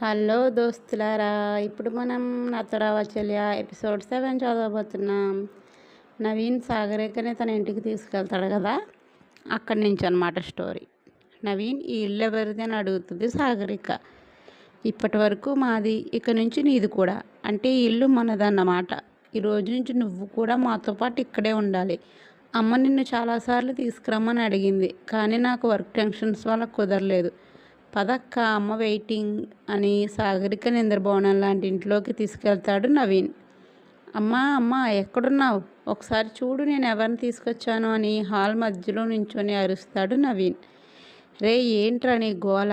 Hello దోస్తులారా, ఇప్పుడు మనం నాతో రావచ్చలియా ఎపిసోడ్ 7 చదవబోతున్నాం. నవీన్ సాగరికని తన ఇంటికి తీసుకెళ్తాడు కదా, అక్కడి నుంచి అనమాట స్టోరీ. నవీన్ ఈ ఇల్లు ఎవరిది అని అడుగుతుంది సాగరిక. ఇప్పటి వరకు మాది, ఇక నుంచి నీది కూడా, అంటే ఈ ఇల్లు మనదన్నమాట. ఈరోజు నుంచి నువ్వు కూడా మాతో పాటు ఇక్కడే ఉండాలి. అమ్మ నిన్ను చాలాసార్లు తీసుకురమ్మని అడిగింది, కానీ నాకు వర్క్ టెన్షన్స్ వల్ల కుదరలేదు. పదక్క, అమ్మ వెయిటింగ్ అని సాగరిక నిద్రభవనం లాంటి ఇంట్లోకి తీసుకెళ్తాడు నవీన్. అమ్మా అమ్మ ఎక్కడున్నావు, ఒకసారి చూడు నేను ఎవరిని తీసుకొచ్చాను అని హాల్ మధ్యలో నుంచొని అరుస్తాడు నవీన్. రే ఏంట్రా నీ గోల,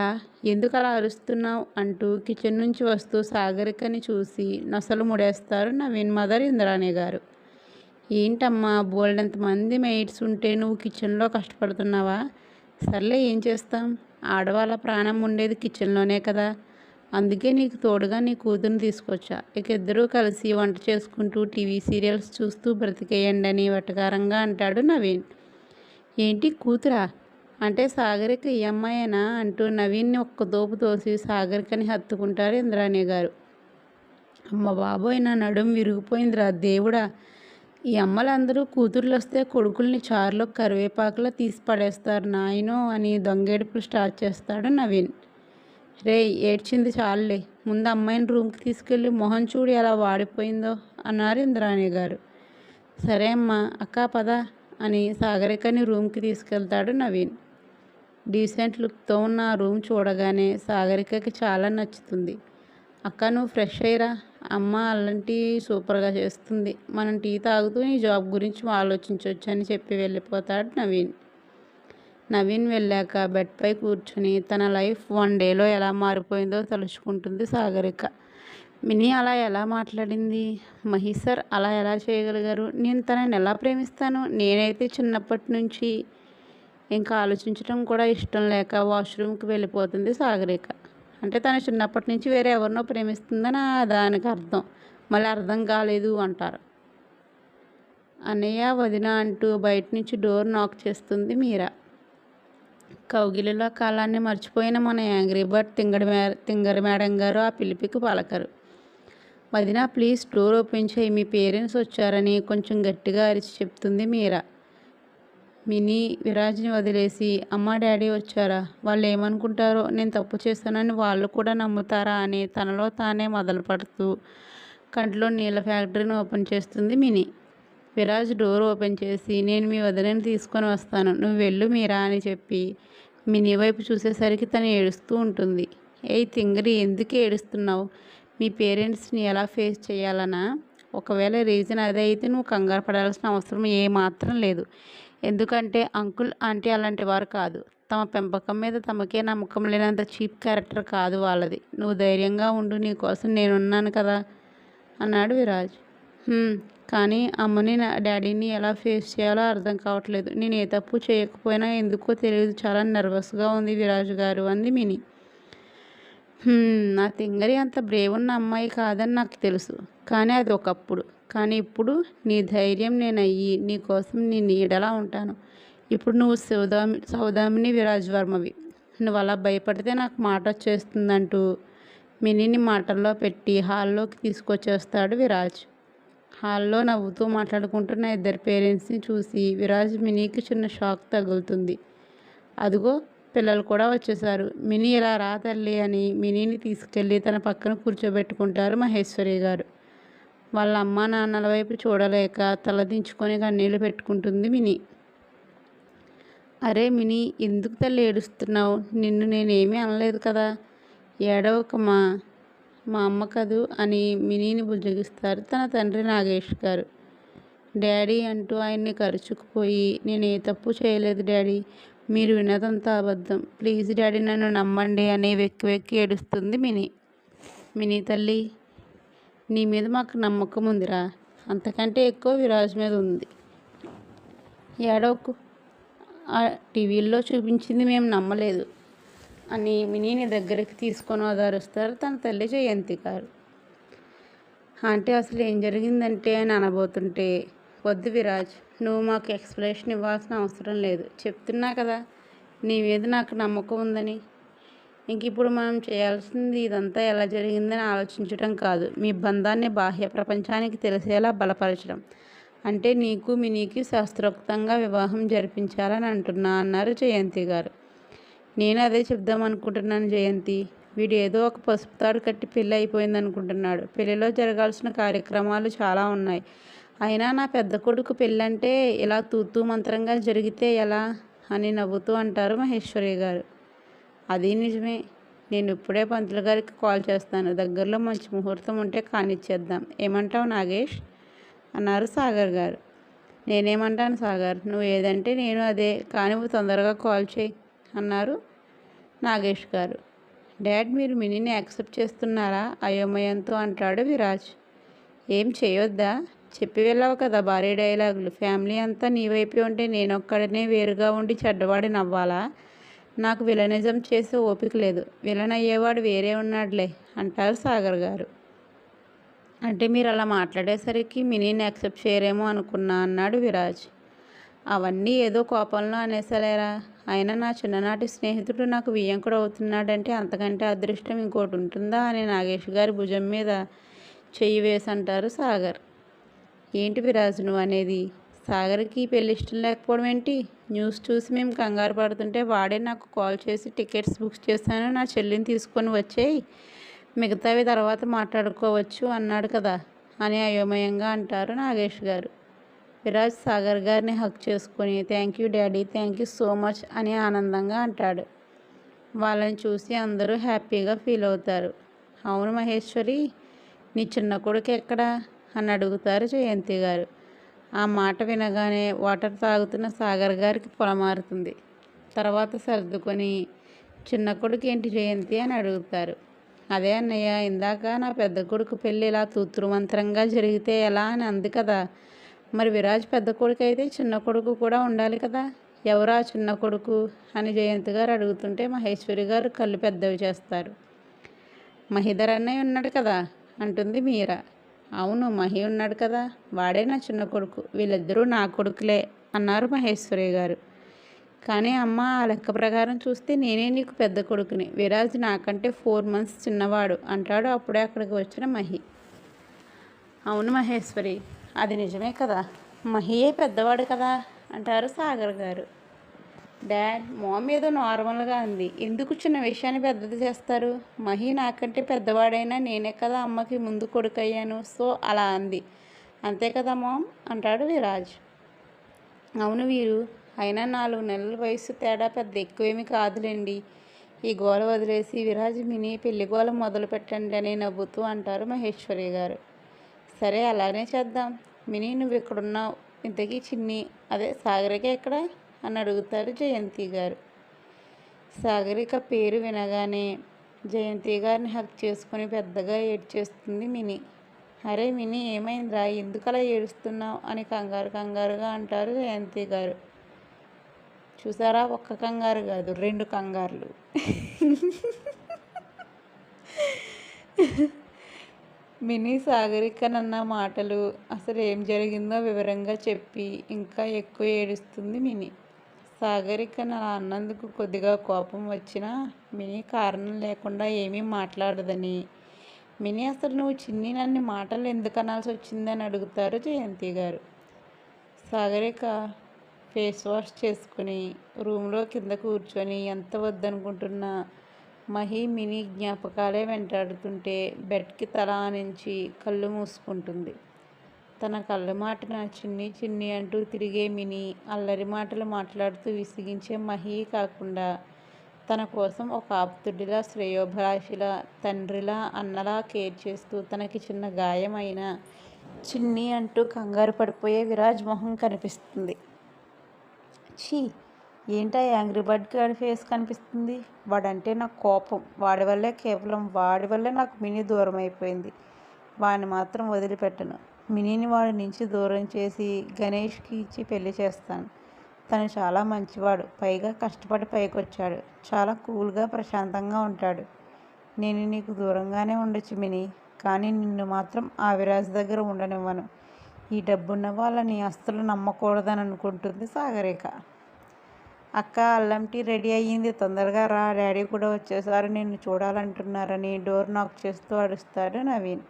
ఎందుకు అలా అరుస్తున్నావు అంటూ కిచెన్ నుంచి వస్తూ సాగరికని చూసి నొసలు ముడేస్తారు నవీన్ మదర్ ఇంద్రాణి గారు. ఏంటమ్మా, బోల్డంతమంది మెయిడ్స్ ఉంటే నువ్వు కిచెన్లో కష్టపడుతున్నావా? సర్లే, ఏం చేస్తాం, ఆడవాళ్ళ ప్రాణం ఉండేది కిచెన్లోనే కదా, అందుకే నీకు తోడుగా నీ కూతురుని తీసుకొచ్చా. ఇక ఇద్దరూ కలిసి వంట చేసుకుంటూ టీవీ సీరియల్స్ చూస్తూ బ్రతికేయండి అని వెటకారంగా అంటాడు నవీన్. ఏంటి కూతురా అంటే సాగరిక ఈ అమ్మాయేనా అంటూ నవీన్ని ఒక్క తోపు తోసి సాగరికని హత్తుకుంటారు ఇంద్రాణి గారు. అమ్మ బాబోయ్, నా నడుం విరిగిపోయిందిరా దేవుడా, ఈ అమ్మలందరూ కూతుర్లు వస్తే కొడుకుల్ని చారులో కరివేపాకులో తీసి పడేస్తారు నాయనో అని దొంగేడుపులు స్టార్ట్ చేస్తాడు నవీన్. రే ఏడ్చింది చాలులే, ముందు అమ్మాయిని రూమ్కి తీసుకెళ్ళి మొహం చూడు ఎలా వాడిపోయిందో అన్నారు ఇంద్రాణి గారు. సరే అమ్మా, అక్క పద అని సాగరికని రూమ్కి తీసుకెళ్తాడు నవీన్. డీసెంట్ లుక్తో ఉన్న ఆ రూమ్ చూడగానే సాగరికకి చాలా నచ్చుతుంది. అక్క నువ్వు ఫ్రెష్ అయ్యిరా, అమ్మ అల్లం టీ సూపర్గా చేస్తుంది, మనం టీ తాగుతూ నీ జాబ్ గురించి ఆలోచించవచ్చు అని చెప్పి వెళ్ళిపోతాడు నవీన్. నవీన్ వెళ్ళాక బెడ్పై కూర్చుని తన లైఫ్ 1 డేలో ఎలా మారిపోయిందో తలుచుకుంటుంది సాగరిక. మినీ అలా ఎలా మాట్లాడింది, మహేష్ సార్ అలా ఎలా చేయగలిగారు, నేను తనని ఎలా ప్రేమిస్తాను, నేనైతే చిన్నప్పటి నుంచి ఇంకా ఆలోచించడం కూడా ఇష్టం లేక వాష్రూమ్కి వెళ్ళిపోతుంది సాగరిక. అంటే తను చిన్నప్పటి నుంచి వేరే ఎవరినో ప్రేమిస్తుందని దానికి అర్థం. మళ్ళీ అర్థం కాలేదు అంటారు. అన్నయ్య వదిన అంటూ బయట నుంచి డోర్ నాక్ చేస్తుంది మీరా. కౌగిలిలో కాలాన్ని మర్చిపోయిన మన యాంగ్రీ బర్డ్ తింగరి మేడం గారు ఆ పిలిపికి పలకరు. వదిన ప్లీజ్ డోర్ ఓపెన్ చేయి, మీ పేరెంట్స్ వచ్చారని కొంచెం గట్టిగా అరిచి చెప్తుంది మీరా. మినీ విరాజ్ని వదిలేసి అమ్మ డాడీ వచ్చారా, వాళ్ళు ఏమనుకుంటారో, నేను తప్పు చేశానని వాళ్ళు కూడా నమ్ముతారా అని తనలో తానే మొదలు పడుతూ కంట్లో నీళ్ళ ఫ్యాక్టరీని ఓపెన్ చేస్తుంది మినీ. విరాజ్ డోర్ ఓపెన్ చేసి నేను మీ వదినని తీసుకొని వస్తాను, నువ్వు వెళ్ళు మీరా అని చెప్పి మినీ వైపు చూసేసరికి తను ఏడుస్తూ ఉంటుంది. ఏయ్ తింగరి, ఎందుకు ఏడుస్తున్నావు, మీ పేరెంట్స్ని ఎలా ఫేస్ చేయాలనా? ఒకవేళ రీజన్ అదే అయితే నువ్వు కంగారు పడాల్సిన అవసరం ఏమాత్రం లేదు. ఎందుకంటే అంకుల్ ఆంటీ అలాంటి వారు కాదు, తమ పెంపకం మీద తమకే నమ్మకం లేనంత చీప్ క్యారెక్టర్ కాదు వాళ్ళది. నువ్వు ధైర్యంగా ఉండు, నీ కోసం నేనున్నాను కదా అన్నాడు విరాజ్. కానీ అమ్మని డాడీని ఎలా ఫేస్ చేయాలో అర్థం కావట్లేదు, నేను ఏ తప్పు చేయకపోయినా ఎందుకో తెలియదు చాలా నర్వస్గా ఉంది విరాజ్ గారు అంది మినీ. నా తింగరి అంత బ్రేవ్ ఉన్న అమ్మాయి కాదని నాకు తెలుసు, కానీ అది ఒకప్పుడు, కానీ ఇప్పుడు నీ ధైర్యం నేను అయ్యి నీకోసం నీ నీడలా ఉంటాను. ఇప్పుడు నువ్వు సౌదామిని విరాజ్ వర్మవి, నువ్వు అలా భయపడితే నాకు మాట వచ్చేస్తుందంటూ మినీని మాటల్లో పెట్టి హాల్లోకి తీసుకొచ్చేస్తాడు విరాజ్. హాల్లో నవ్వుతూ మాట్లాడుకుంటున్న ఇద్దరు పేరెంట్స్ని చూసి విరాజ్ మినీకి చిన్న షాక్ తగులుతుంది. అదిగో పిల్లలు కూడా వచ్చేసారు. మినీ ఇలా రా తల్లి అని మినీని తీసుకెళ్ళి తన పక్కన కూర్చోబెట్టుకుంటారు మహేశ్వరి గారు. వాళ్ళ అమ్మ నాన్నల వైపు చూడలేక తలదించుకొని కన్నీళ్ళు పెట్టుకుంటుంది మినీ. అరే మినీ, ఎందుకు తల్లి ఏడుస్తున్నావు, నిన్ను నేనేమీ అనలేదు కదా, ఏడవకమా, మా అమ్మ కదూ అని మినీని బుజ్జగిస్తారు తన తండ్రి నాగేష్ గారు. డాడీ అంటూ ఆయన్ని కరుచుకుపోయి నేను ఏ తప్పు చేయలేదు డాడీ, మీరు వినదంతా అబద్ధం, ప్లీజ్ డాడీ నన్ను నమ్మండి అని వెక్కి వెక్కి ఏడుస్తుంది మినీ. మినీ తల్లి, నీ మీద మాకు నమ్మకం ఉందిరా, అంతకంటే ఎక్కువ విరాజ్ మీద ఉంది, ఏడవకు, ఆ టీవీల్లో చూపించింది మేము నమ్మలేదు అని మినీని దగ్గరికి తీసుకొని ఓదారుస్తారు తన తల్లి జయంతి గారు. అంటే అసలు ఏం జరిగిందంటే అని అనబోతుంటే, వద్దు విరాజ్, నువ్వు మాకు ఎక్స్ప్లెనేషన్ ఇవ్వాల్సిన అవసరం లేదు, చెప్తున్నా కదా నీ మీద నాకు నమ్మకం ఉందని, ఇంక ఇప్పుడు మనం చేయాల్సింది ఇదంతా ఎలా జరిగిందని ఆలోచించడం కాదు, మీ బంధాన్ని బాహ్య ప్రపంచానికి తెలిసేలా బలపరచడం. అంటే నీకు మినీకి శాస్త్రోక్తంగా వివాహం జరిపించాలని అంటున్నా అన్నారు జయంతి గారు. నేను అదే చెప్దాం అనుకుంటున్నాను జయంతి. వీడు ఏదో ఒక పసుపు తాడు కట్టి పెళ్ళి అయిపోయింది అనుకుంటున్నాడు. పెళ్ళిలో జరగాల్సిన కార్యక్రమాలు చాలా ఉన్నాయి. అయినా నా పెద్ద కొడుకు పెళ్ళంటే ఇలా తూతూ మంత్రంగా జరిగితే ఎలా అని నవ్వుతూ అంటారు మహేశ్వరి గారు. అది నిజమే. నేను ఇప్పుడే పంతులు గారికి కాల్ చేస్తాను. దగ్గరలో మంచి ముహూర్తం ఉంటే కానిచ్చేద్దాం. ఏమంటావు నాగేష్ అన్నారు సాగర్ గారు. నేనేమంటాను సాగర్, నువ్వు ఏదంటే నేను అదే, కానీ నువ్వు తొందరగా కాల్ చేయి అన్నారు నాగేష్ గారు. డాడ్, మీరు మినీని యాక్సెప్ట్ చేస్తున్నారా అయోమయంతో అంటాడు విరాజ్. ఏం చేయొద్దా? చెప్పి వెళ్ళావు కదా భారీ డైలాగులు. ఫ్యామిలీ అంతా నీ వైపే ఉంటే నేనొక్కడనే వేరుగా ఉండి చెడ్డవాడి నవ్వాలా? నాకు విలనిజం చేసే ఓపిక లేదు. విలన్ అయ్యేవాడు వేరే ఉన్నాడులే అంటారు సాగర్ గారు. అంటే మీరు అలా మాట్లాడేసరికి మినీని యాక్సెప్ట్ చేయరేమో అనుకున్నా అన్నాడు విరాజ్. అవన్నీ ఏదో కోపంలో అనేసలేరా. అయినా నా చిన్ననాటి స్నేహితుడు నాకు వియ్యంకుడు అవుతున్నాడంటే అంతకంటే అదృష్టం ఇంకోటి ఉంటుందా అని నాగేష్ గారి భుజం మీద చెయ్యి వేసి అంటారు సాగర్. ఏంటి విరాజ్ నువ్వు అనేది? సాగర్కి పెళ్ళి ఇష్టం లేకపోవడం ఏంటి? న్యూస్ చూసి మేము కంగారు పడుతుంటే వాడే నాకు కాల్ చేసి టికెట్స్ బుక్ చేశాను, నా చెల్లిని తీసుకొని వచ్చేయి, మిగతావి తర్వాత మాట్లాడుకోవచ్చు అన్నాడు కదా అని అయోమయంగా అంటారు నాగేష్ గారు. విరాజ్ సాగర్ గారిని హక్ చేసుకొని thank you daddy, thank you so much అని ఆనందంగా అంటాడు. వాళ్ళని చూసి అందరూ హ్యాపీగా ఫీల్ అవుతారు. అవును మహేశ్వరి, నీ చిన్న కొడుకు ఎక్కడా అని అడుగుతారు జయంతి గారు. ఆ మాట వినగానే వాటర్ తాగుతున్న సాగర్ గారికి పొలమారుతుంది. తర్వాత సర్దుకొని చిన్న కొడుకు ఏంటి జయంతి అని అడుగుతారు. అదే అన్నయ్య, ఇందాక నా పెద్ద కొడుకు పెళ్ళి ఇలా తూతురు మంత్రంగా జరిగితే ఎలా అని అంది కదా. మరి విరాజ్ పెద్ద కొడుకు అయితే చిన్న కొడుకు కూడా ఉండాలి కదా. ఎవరా చిన్న కొడుకు అని జయంతి గారు అడుగుతుంటే మహేశ్వరి గారు కళ్ళు పెద్దవి చేస్తారు. మహిధర్ అన్నయ్య ఉన్నాడు కదా అంటుంది మీరా. అవును, మహి ఉన్నాడు కదా, వాడే నా చిన్న కొడుకు, వీళ్ళిద్దరూ నా కొడుకులే అన్నారు మహేశ్వరి గారు. కానీ అమ్మ, ఆ లెక్క ప్రకారం చూస్తే నేనే నీకు పెద్ద కొడుకుని, విరాజ్ నాకంటే 4 months చిన్నవాడు అంటాడు అప్పుడే అక్కడికి వచ్చిన మహి. అవును మహేశ్వరి, అది నిజమే కదా, మహియే పెద్దవాడు కదా అంటారు సాగర్ గారు. డాడ్, మామ్ ఏదో నార్మల్గా అంది, ఎందుకు చిన్న విషయాన్ని పెద్దది చేస్తారు? మహి నాకంటే పెద్దవాడైనా నేనే కదా అమ్మకి ముందు కొడుకు అయ్యాను, సో అలా అంది, అంతే కదా మామ్ అంటాడు విరాజ్. అవును వీరు, అయినా 4 నెలల వయసు తేడా పెద్ద ఎక్కువేమీ కాదులేండి. ఈ గోల వదిలేసి విరాజ్ మినీ పెళ్లి గోల మొదలు పెట్టండి అని నవ్వుతూ అంటారు మహేశ్వరి గారు. సరే అలానే చేద్దాం. మినీ నువ్వు ఇక్కడున్నావు, ఇంతకీ చిన్ని అదే సాగరిక ఎక్కడ అని అడుగుతారు జయంతి గారు. సాగరిక పేరు వినగానే జయంతి గారిని హక్ చేసుకొని పెద్దగా ఏడ్చేస్తుంది మినీ. అరే మినీ, ఏమైందిరా, ఎందుకలా ఏడుస్తున్నావు అని కంగారుగా అంటారు జయంతి గారు. చూసారా, ఒక్క కంగారు కాదు 2 కంగారులు. మినీ సాగరికనన్న మాటలు, అసలు ఏం జరిగిందో వివరంగా చెప్పి ఇంకా ఎక్కువ ఏడుస్తుంది మినీ. సాగరికను అలా అన్నందుకు కొద్దిగా కోపం వచ్చినా మినీ కారణం లేకుండా ఏమీ మాట్లాడదని, మినీ అసలు నువ్వు చిన్ని నన్ను మాటలు ఎందుకు అనాల్సి వచ్చిందని అడుగుతారు జయంతి గారు. సాగరిక ఫేస్ వాష్ చేసుకుని రూమ్లో కింద కూర్చొని ఎంత వద్దనుకుంటున్నా మహి మినీ జ్ఞాపకాలే వెంటాడుతుంటే బెడ్కి తల ఆనించి కళ్ళు మూసుకుంటుంది. తన కళ్ళ మాటన చిన్ని చిన్ని అంటూ తిరిగే మినీ అల్లరి మాటలు మాట్లాడుతూ విసిగించే మహి కాకుండా తన కోసం ఒక ఆప్తుడిలా, శ్రేయోభిలాషిలా, తండ్రిలా, అన్నలా కేర్ చేస్తూ తనకి చిన్న గాయమైన చిన్ని అంటూ కంగారు పడిపోయే విరాజ్ మొహం కనిపిస్తుంది. ఛీ, ఏంటా యాంగ్రీ బర్డ్ గాడి ఫేస్ కనిపిస్తుంది? వాడంటే నాకు కోపం, కేవలం వాడి వల్లే నాకు మినీ దూరం అయిపోయింది. వాడిని మాత్రం వదిలిపెట్టను. మినీని వాడి నుంచి దూరం చేసి గణేష్కి ఇచ్చి పెళ్లి చేస్తాను. తను చాలా మంచివాడు, పైగా కష్టపడి పైకొచ్చాడు, చాలా కూల్గా ప్రశాంతంగా ఉంటాడు. నేను నీకు దూరంగానే ఉండొచ్చు మినీ, కానీ నిన్ను మాత్రం ఆ విరాజ్ దగ్గర ఉండనివ్వను. ఈ డబ్బున్న వాళ్ళని అస్సలు నమ్మకూడదని అనుకుంటుంది సాగరిక. అక్క అల్లం టీ రెడీ అయ్యింది, తొందరగా రా, డాడీ కూడా వచ్చేసారు, నిన్ను చూడాలంటున్నారని డోర్ నాక్ చేస్తూ అరుస్తాడు నవీన్.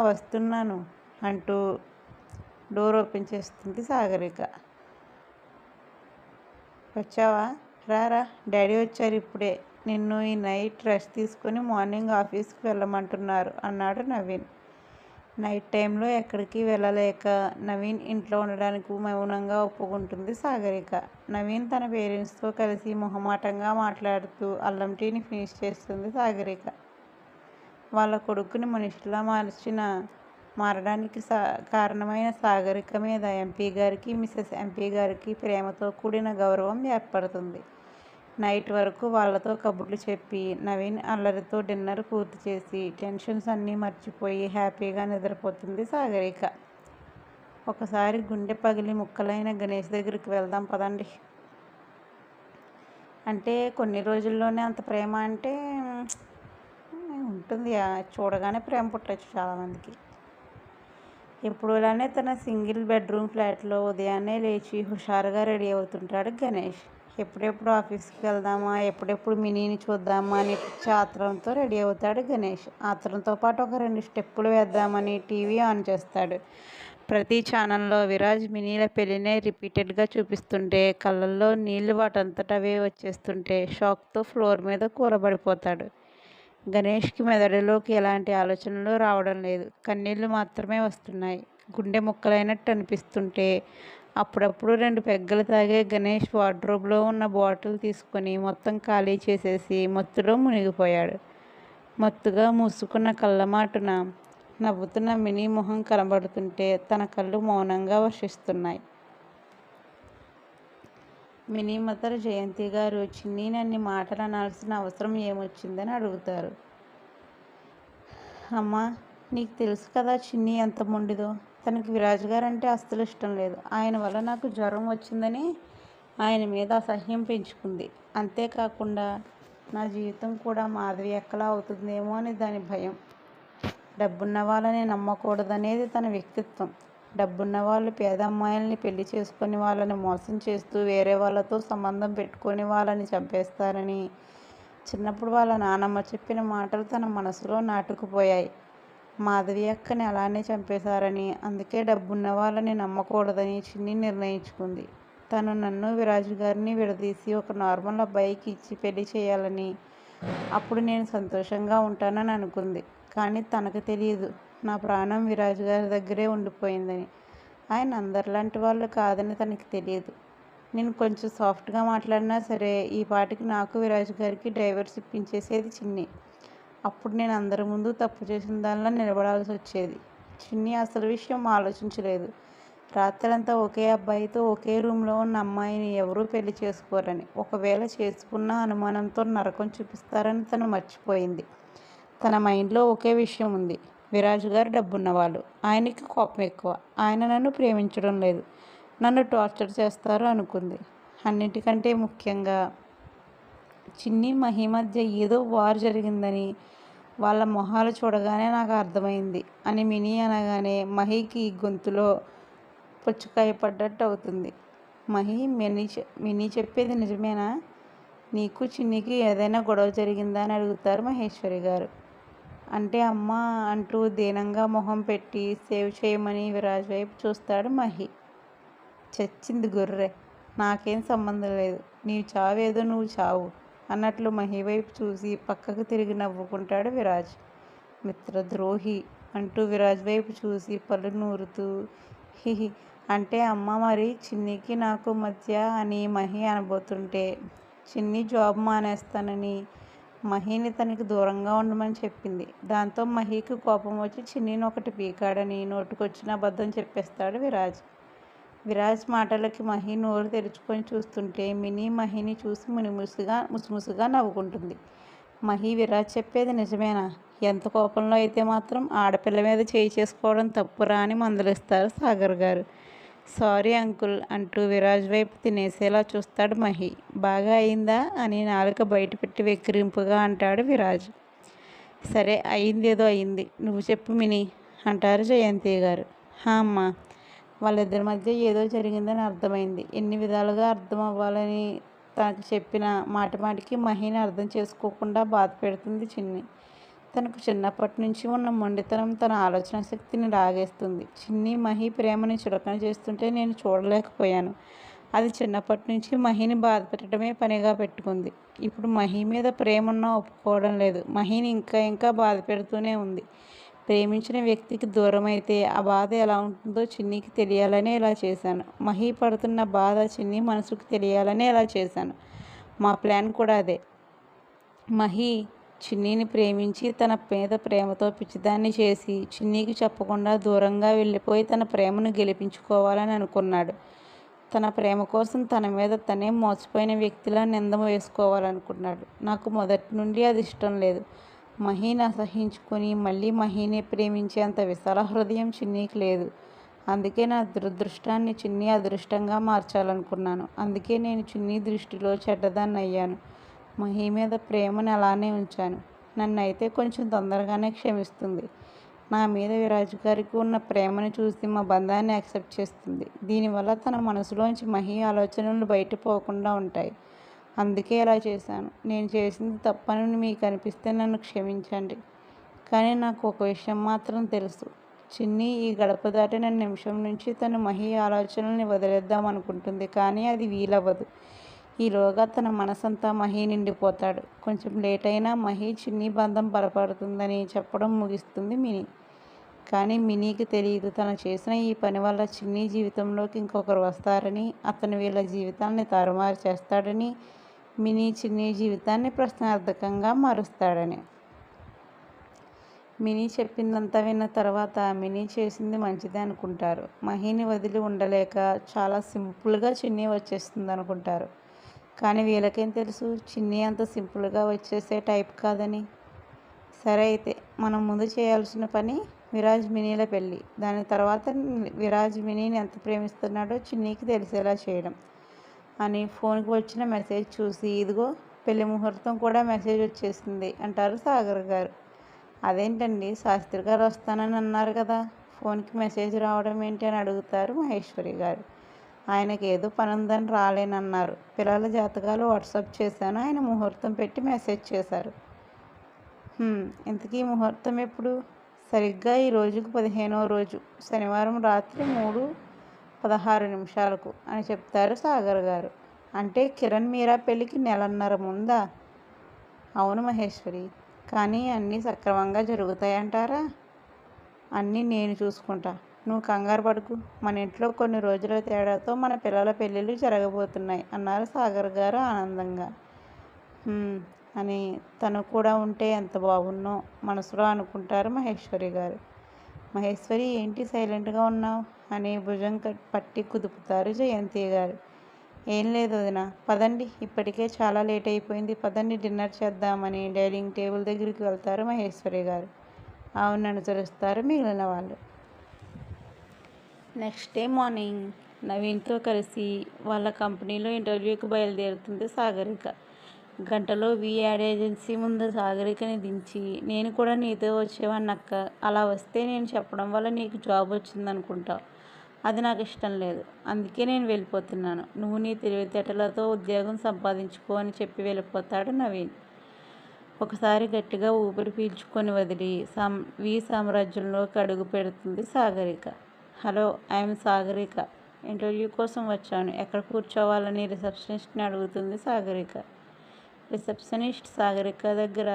వస్తున్నాను అంటూ డోర్ ఓపెన్ చేస్తుంది సాగరిక. వచ్చావా, రారా, డాడీ వచ్చారు ఇప్పుడే, నిన్ను ఈ నైట్ రెస్ట్ తీసుకొని మార్నింగ్ ఆఫీస్కి వెళ్ళమంటున్నారు అన్నాడు నవీన్. నైట్ టైంలో ఎక్కడికి వెళ్ళలేక నవీన్ ఇంట్లో ఉండడానికి మౌనంగా ఒప్పుకుంటుంది సాగరిక. నవీన్ తన పేరెంట్స్తో కలిసి మొహమాటంగా మాట్లాడుతూ అల్లం టీని ఫినిష్ చేస్తుంది సాగరిక. వాళ్ళ కొడుకుని మనిషిలా మారడానికి కారణమైన సాగరిక మీద ఎంపీ గారికి, మిసెస్ ఎంపీ గారికి ప్రేమతో కూడిన గౌరవం ఏర్పడుతుంది. నైట్ వరకు వాళ్ళతో కబుర్లు చెప్పి నవీన్ అల్లరితో డిన్నర్ పూర్తి చేసి టెన్షన్స్ అన్నీ మర్చిపోయి హ్యాపీగా నిద్రపోతుంది సాగరిక. ఒకసారి గుండె పగిలి ముక్కలైన గణేష్ దగ్గరికి వెళ్దాం పదండి. అంటే కొన్ని రోజుల్లోనే అంత ప్రేమ అంటే ఉంటుంది, చూడగానే ప్రేమ పుట్టచ్చు చాలామందికి. ఎప్పుడులానే తన సింగిల్ బెడ్రూమ్ ఫ్లాట్లో ఉదయాన్నే లేచి హుషారుగా రెడీ అవుతుంటాడు గణేష్. ఎప్పుడెప్పుడు ఆఫీస్కి వెళ్దామా, ఎప్పుడెప్పుడు మినీని చూద్దామా అని ఆత్రంతో రెడీ అవుతాడు గణేష్. ఆత్రంతో పాటు ఒక 2 స్టెప్పులు వేద్దామని టీవీ ఆన్ చేస్తాడు. ప్రతి ఛానల్లో విరాజ్ మినీల పెళ్లినే రిపీటెడ్గా చూపిస్తుంటే కళ్ళల్లో నీళ్లు వాటంతటవే వచ్చేస్తుంటే షాక్తో ఫ్లోర్ మీద కూలబడిపోతాడు. గణేష్కి మెదడులోకి ఎలాంటి ఆలోచనలు రావడం లేదు, కన్నీళ్లు మాత్రమే వస్తున్నాయి. గుండె ముక్కలైనట్టు అనిపిస్తుంటే అప్పుడప్పుడు 2 పెగ్గలు తాగే గణేష్ వార్డ్రోబ్లో ఉన్న బాటిల్ తీసుకొని మొత్తం ఖాళీ చేసేసి మత్తులో మునిగిపోయాడు. మత్తుగా మూసుకున్న కళ్ళమాటున నవ్వుతున్న మినీ మొహం కనబడుతుంటే తన కళ్ళు మౌనంగా వర్షిస్తున్నాయి. మినీ మదర్ జయంతి గారు చిన్నీని అన్ని మాటలు అనాల్సిన అవసరం ఏమొచ్చిందని అడుగుతారు. అమ్మా, నీకు తెలుసు కదా చిన్ని ఎంత మొండిదో. తనకి విరాజ్ గారు అంటే అస్సలు ఇష్టం లేదు. ఆయన వల్ల నాకు జ్వరం వచ్చిందని ఆయన మీద అసహ్యం పెంచుకుంది. అంతేకాకుండా నా జీవితం కూడా మాధవి ఎక్కలా అవుతుందేమో అని దాని భయం. డబ్బున్న వాళ్ళని నమ్మకూడదనేది తన వ్యక్తిత్వం. డబ్బున్న వాళ్ళు పేద అమ్మాయిల్ని పెళ్లి చేసుకొని వాళ్ళని మోసం చేస్తూ వేరే వాళ్ళతో సంబంధం పెట్టుకొని వాళ్ళని చంపేస్తారని చిన్నప్పుడు వాళ్ళ నానమ్మ చెప్పిన మాటలు తన మనసులో నాటుకుపోయాయి. మాధవి అక్కని అలానే చంపేశారని, అందుకే డబ్బున్న వాళ్ళని నమ్మకూడదని చిన్ని నిర్ణయించుకుంది. తను నన్ను విరాజు గారిని విడదీసి ఒక నార్మల్ అబ్బాయికి ఇచ్చి పెళ్లి చేయాలని, అప్పుడు నేను సంతోషంగా ఉంటానని అనుకుంది. కానీ తనకు తెలియదు నా ప్రాణం విరాజు గారి దగ్గరే ఉండిపోయిందని. ఆయన అందరిలాంటి వాళ్ళు కాదని తనకి తెలియదు. నేను కొంచెం సాఫ్ట్గా మాట్లాడినా సరే ఈ పాటికి నాకు విరాజు గారికి డైవర్స్ ఇప్పించేసేది చిన్ని. అప్పుడు నేను అందరి ముందు తప్పు చేసిన దానిలో నిలబడాల్సి వచ్చేది. చిన్ని అసలు విషయం ఆలోచించలేదు. రాత్రంతా ఒకే అబ్బాయితో ఒకే రూమ్లో ఉన్న అమ్మాయిని ఎవరూ పెళ్లి చేసుకోరని, ఒకవేళ చేసుకున్న అనుమానంతో నరకం చూపిస్తారని తను మర్చిపోయింది. తన మైండ్లో ఒకే విషయం ఉంది, విరాజు గారు డబ్బున్నవాళ్ళు, ఆయనకి కోపం ఎక్కువ, ఆయన నన్ను ప్రేమించడం లేదు, నన్ను టార్చర్ చేస్తారు అనుకుంది. అన్నిటికంటే ముఖ్యంగా చిన్ని మహి మధ్య ఏదో వార్ జరిగిందని వాళ్ళ మొహాలు చూడగానే నాకు అర్థమైంది అని మినీ అనగానే మహికి గొంతులో పుచ్చకాయ పడ్డట్టు అవుతుంది. మినీ చెప్పేది నిజమేనా? నీకు చిన్నికి ఏదైనా గొడవ జరిగిందా అని అడుగుతారు మహేశ్వరి గారు. అంటే అమ్మ అంటూ దీనంగా మొహం పెట్టి సేవ్ చేయమని విరాజ్ వైపు చూస్తాడు మహి. చచ్చింది గొర్రె, నాకేం సంబంధం లేదు, నీ చావేదో నువ్వు చావు అన్నట్లు మహి వైపు చూసి పక్కకు తిరిగి నవ్వుకుంటాడు విరాజ్. మిత్రద్రోహి అంటూ విరాజ్ వైపు చూసి పళ్ళు నూరుతూ హిహి అంటే అమ్మ మరి చిన్నికి నాకు మధ్య అని మహి అనబోతుంటే చిన్ని జాబ్ మానేస్తానని మహిని తనకి దూరంగా ఉండమని చెప్పింది. దాంతో మహికి కోపం వచ్చి చిన్నిని ఒకటి పీకాడని నోటుకొచ్చిన అబద్ధం చెప్పేస్తాడు విరాజ్. విరాజ్ మాటలకి మహి నోరు తెరుచుకొని చూస్తుంటే మినీ మహిని చూసి ముసిముసిగా నవ్వుకుంటుంది. మహి విరాజ్ చెప్పేది నిజమేనా? ఎంత కోపంలో అయితే మాత్రం ఆడపిల్ల మీద చేయి చేసుకోవడం తప్పురా అని మందలిస్తారు సాగర్ గారు. సారీ అంకుల్ అంటూ విరాజ్ వైపు తినేసేలా చూస్తాడు మహి. బాగా అయిందా అని నాలుక బయట పెట్టి వెక్కిరింపుగా అంటాడు విరాజ్. సరే అయిందేదో అయింది, నువ్వు చెప్పు మినీ అంటారు జయంతి గారు. అమ్మా, వాళ్ళిద్దరి మధ్య ఏదో జరిగిందని అర్థమైంది. ఎన్ని విధాలుగా అర్థం అవ్వాలని తనకు చెప్పిన మాటికి మహిని అర్థం చేసుకోకుండా బాధ పెడుతుంది చిన్ని. తనకు చిన్నప్పటి నుంచి ఉన్న మొండితనం తన ఆలోచన శక్తిని లాగేస్తుంది. చిన్ని మహి ప్రేమని చులకన చేస్తుంటే నేను చూడలేకపోయాను. అది చిన్నప్పటి నుంచి మహిని బాధ పెట్టడమే పనిగా పెట్టుకుంది. ఇప్పుడు మహి మీద ప్రేమ ఉన్నా ఒప్పుకోవడం లేదు. మహిని ఇంకా బాధ పెడుతూనే ఉంది. ప్రేమించిన వ్యక్తికి దూరం అయితే ఆ బాధ ఎలా ఉంటుందో చిన్నికి తెలియాలనే ఇలా చేశాను. మహి పడుతున్న బాధ చిన్ని మనసుకు తెలియాలనే ఇలా చేశాను. మా ప్లాన్ కూడా అదే. మహి చిన్నిని ప్రేమించి తన మీద ప్రేమతో పిచ్చిదాన్ని చేసి చిన్నికి చెప్పకుండా దూరంగా వెళ్ళిపోయి తన ప్రేమను గెలిపించుకోవాలని అనుకున్నాడు. తన ప్రేమ కోసం తన మీద తనే మోసపోయిన వ్యక్తిలా నింద వేసుకోవాలనుకున్నాడు. నాకు మొదటి నుండి అది ఇష్టం లేదు. మహిని అసహించుకొని మళ్ళీ మహిని ప్రేమించేంత విశాల హృదయం చిన్నికి లేదు. అందుకే నా దురదృష్టాన్ని చిన్ని అదృష్టంగా మార్చాలనుకున్నాను. అందుకే నేను చిన్ని దృష్టిలో చెడ్డదాన్ని అయ్యాను. మహి మీద ప్రేమను అలానే ఉంచాను. నన్ను అయితే కొంచెం తొందరగానే క్షమిస్తుంది. నా మీద విరాజ్ గారికి ఉన్న ప్రేమను చూసి మా బంధాన్ని యాక్సెప్ట్ చేస్తుంది. దీనివల్ల తన మనసులోంచి మహి ఆలోచనలు బయటపోకుండా ఉంటాయి. అందుకే ఇలా చేశాను. నేను చేసింది తప్పని మీకు అనిపిస్తే నన్ను క్షమించండి. కానీ నాకు ఒక విషయం మాత్రం తెలుసు. చిన్ని ఈ గడప దాటిన నిమిషం నుంచి తను మహి ఆలోచనల్ని వదిలేద్దాం అనుకుంటుంది. కానీ అది వీలవ్వదు. ఈలోగా తన మనసంతా మహి నిండిపోతాడు. కొంచెం లేట్ అయినా మహి చిన్ని బంధం బలపడుతుందని చెప్పడం ముగిస్తుంది మినీ. కానీ మినీకి తెలియదు తను చేసిన ఈ పని వల్ల చిన్ని జీవితంలోకి ఇంకొకరు వస్తారని, అతను వీళ్ళ జీవితాన్ని తారుమారు చేస్తాడని, మినీ చిన్ని జీవితాన్ని ప్రశ్నార్థకంగా మారుస్తాడని. మినీ చెప్పిందంతా విన్న తర్వాత మినీ చేసింది మంచిదే అనుకుంటారు. మహిని వదిలి ఉండలేక చాలా సింపుల్గా చిన్ని వచ్చేస్తుంది అనుకుంటారు. కానీ వీళ్ళకేం తెలుసు చిన్ని అంత సింపుల్గా వచ్చేసే టైప్ కాదని. సరే అయితే మనం ముందు చేయాల్సిన పని విరాజ్ మినీల పెళ్ళి. దాని తర్వాత విరాజ్ మినీని ఎంత ప్రేమిస్తున్నాడో చిన్నికి తెలిసేలా చేయడం అని ఫోన్కి వచ్చిన మెసేజ్ చూసి ఇదిగో పెళ్లి ముహూర్తం కూడా మెసేజ్ వచ్చేసింది అంటారు సాగర్ గారు. అదేంటండి శాస్త్రి గారు వస్తానని అన్నారు కదా, ఫోన్కి మెసేజ్ రావడం ఏంటి అని అడుగుతారు మహేశ్వరి గారు. ఆయనకి ఏదో పని ఉందని రాలేనన్నారు. పిల్లల జాతకాలు వాట్సాప్ చేశాను, ఆయన ముహూర్తం పెట్టి మెసేజ్ చేశారు. ఇంతకీ ముహూర్తం ఎప్పుడు? సరిగ్గా ఈ రోజుకు 15వ రోజు శనివారం రాత్రి 3:16 అని చెప్తారు సాగర్ గారు. అంటే కిరణ్ మీరా పెళ్ళికి నెలన్నర ముందా? అవును మహేశ్వరి. కానీ అన్నీ సక్రమంగా జరుగుతాయంటారా? అన్నీ నేను చూసుకుంటా, నువ్వు కంగారు పడుకు. మన ఇంట్లో కొన్ని రోజుల తేడాతో మన పిల్లల పెళ్ళిళ్ళు జరగబోతున్నాయి అన్నారు సాగర్ గారు ఆనందంగా. అని తను కూడా ఉంటే ఎంత బాగున్నో మనసులో అనుకుంటారు మహేశ్వరి గారు. మహేశ్వరి ఏంటి సైలెంట్గా ఉన్నావు అని భుజం పట్టి కుదుపుతారు జయంతి గారు. ఏం లేదు వదిన, పదండి, ఇప్పటికే చాలా లేట్ అయిపోయింది, పదండి డిన్నర్ చేద్దామని డైనింగ్ టేబుల్ దగ్గరికి వెళ్తారు మహేశ్వరి గారు. అవును అనుసరిస్తారు మిగిలిన వాళ్ళు. నెక్స్ట్ డే మార్నింగ్ నవీన్తో కలిసి వాళ్ళ కంపెనీలో ఇంటర్వ్యూకి బయలుదేరుతుంది సాగరిక. గంటలో యాడ్ ఏజెన్సీ ముందు సాగరికని దించి నేను కూడా నీతో వచ్చేవాడిని అక్క, అలా వస్తే నేను చెప్పడం వల్ల నీకు జాబ్ వచ్చిందనుకుంటావు. అది నాకు ఇష్టం లేదు, అందుకే నేను వెళ్ళిపోతున్నాను. నువ్వు నీ తెలివితేటలతో ఉద్యోగం సంపాదించుకో అని చెప్పి వెళ్ళిపోతాడు నవీన్. ఒకసారి గట్టిగా ఊపిరి పీల్చుకొని వదిలి సామ్రాజ్యంలోకి అడుగు పెడుతుంది Sagarika. Hello, I'm Sagarika, interview కోసం వచ్చాను, ఎక్కడ కూర్చోవాలని రిసెప్షనిస్ట్ని అడుగుతుంది సాగరిక. రిసెప్షనిస్ట్ సాగరిక దగ్గర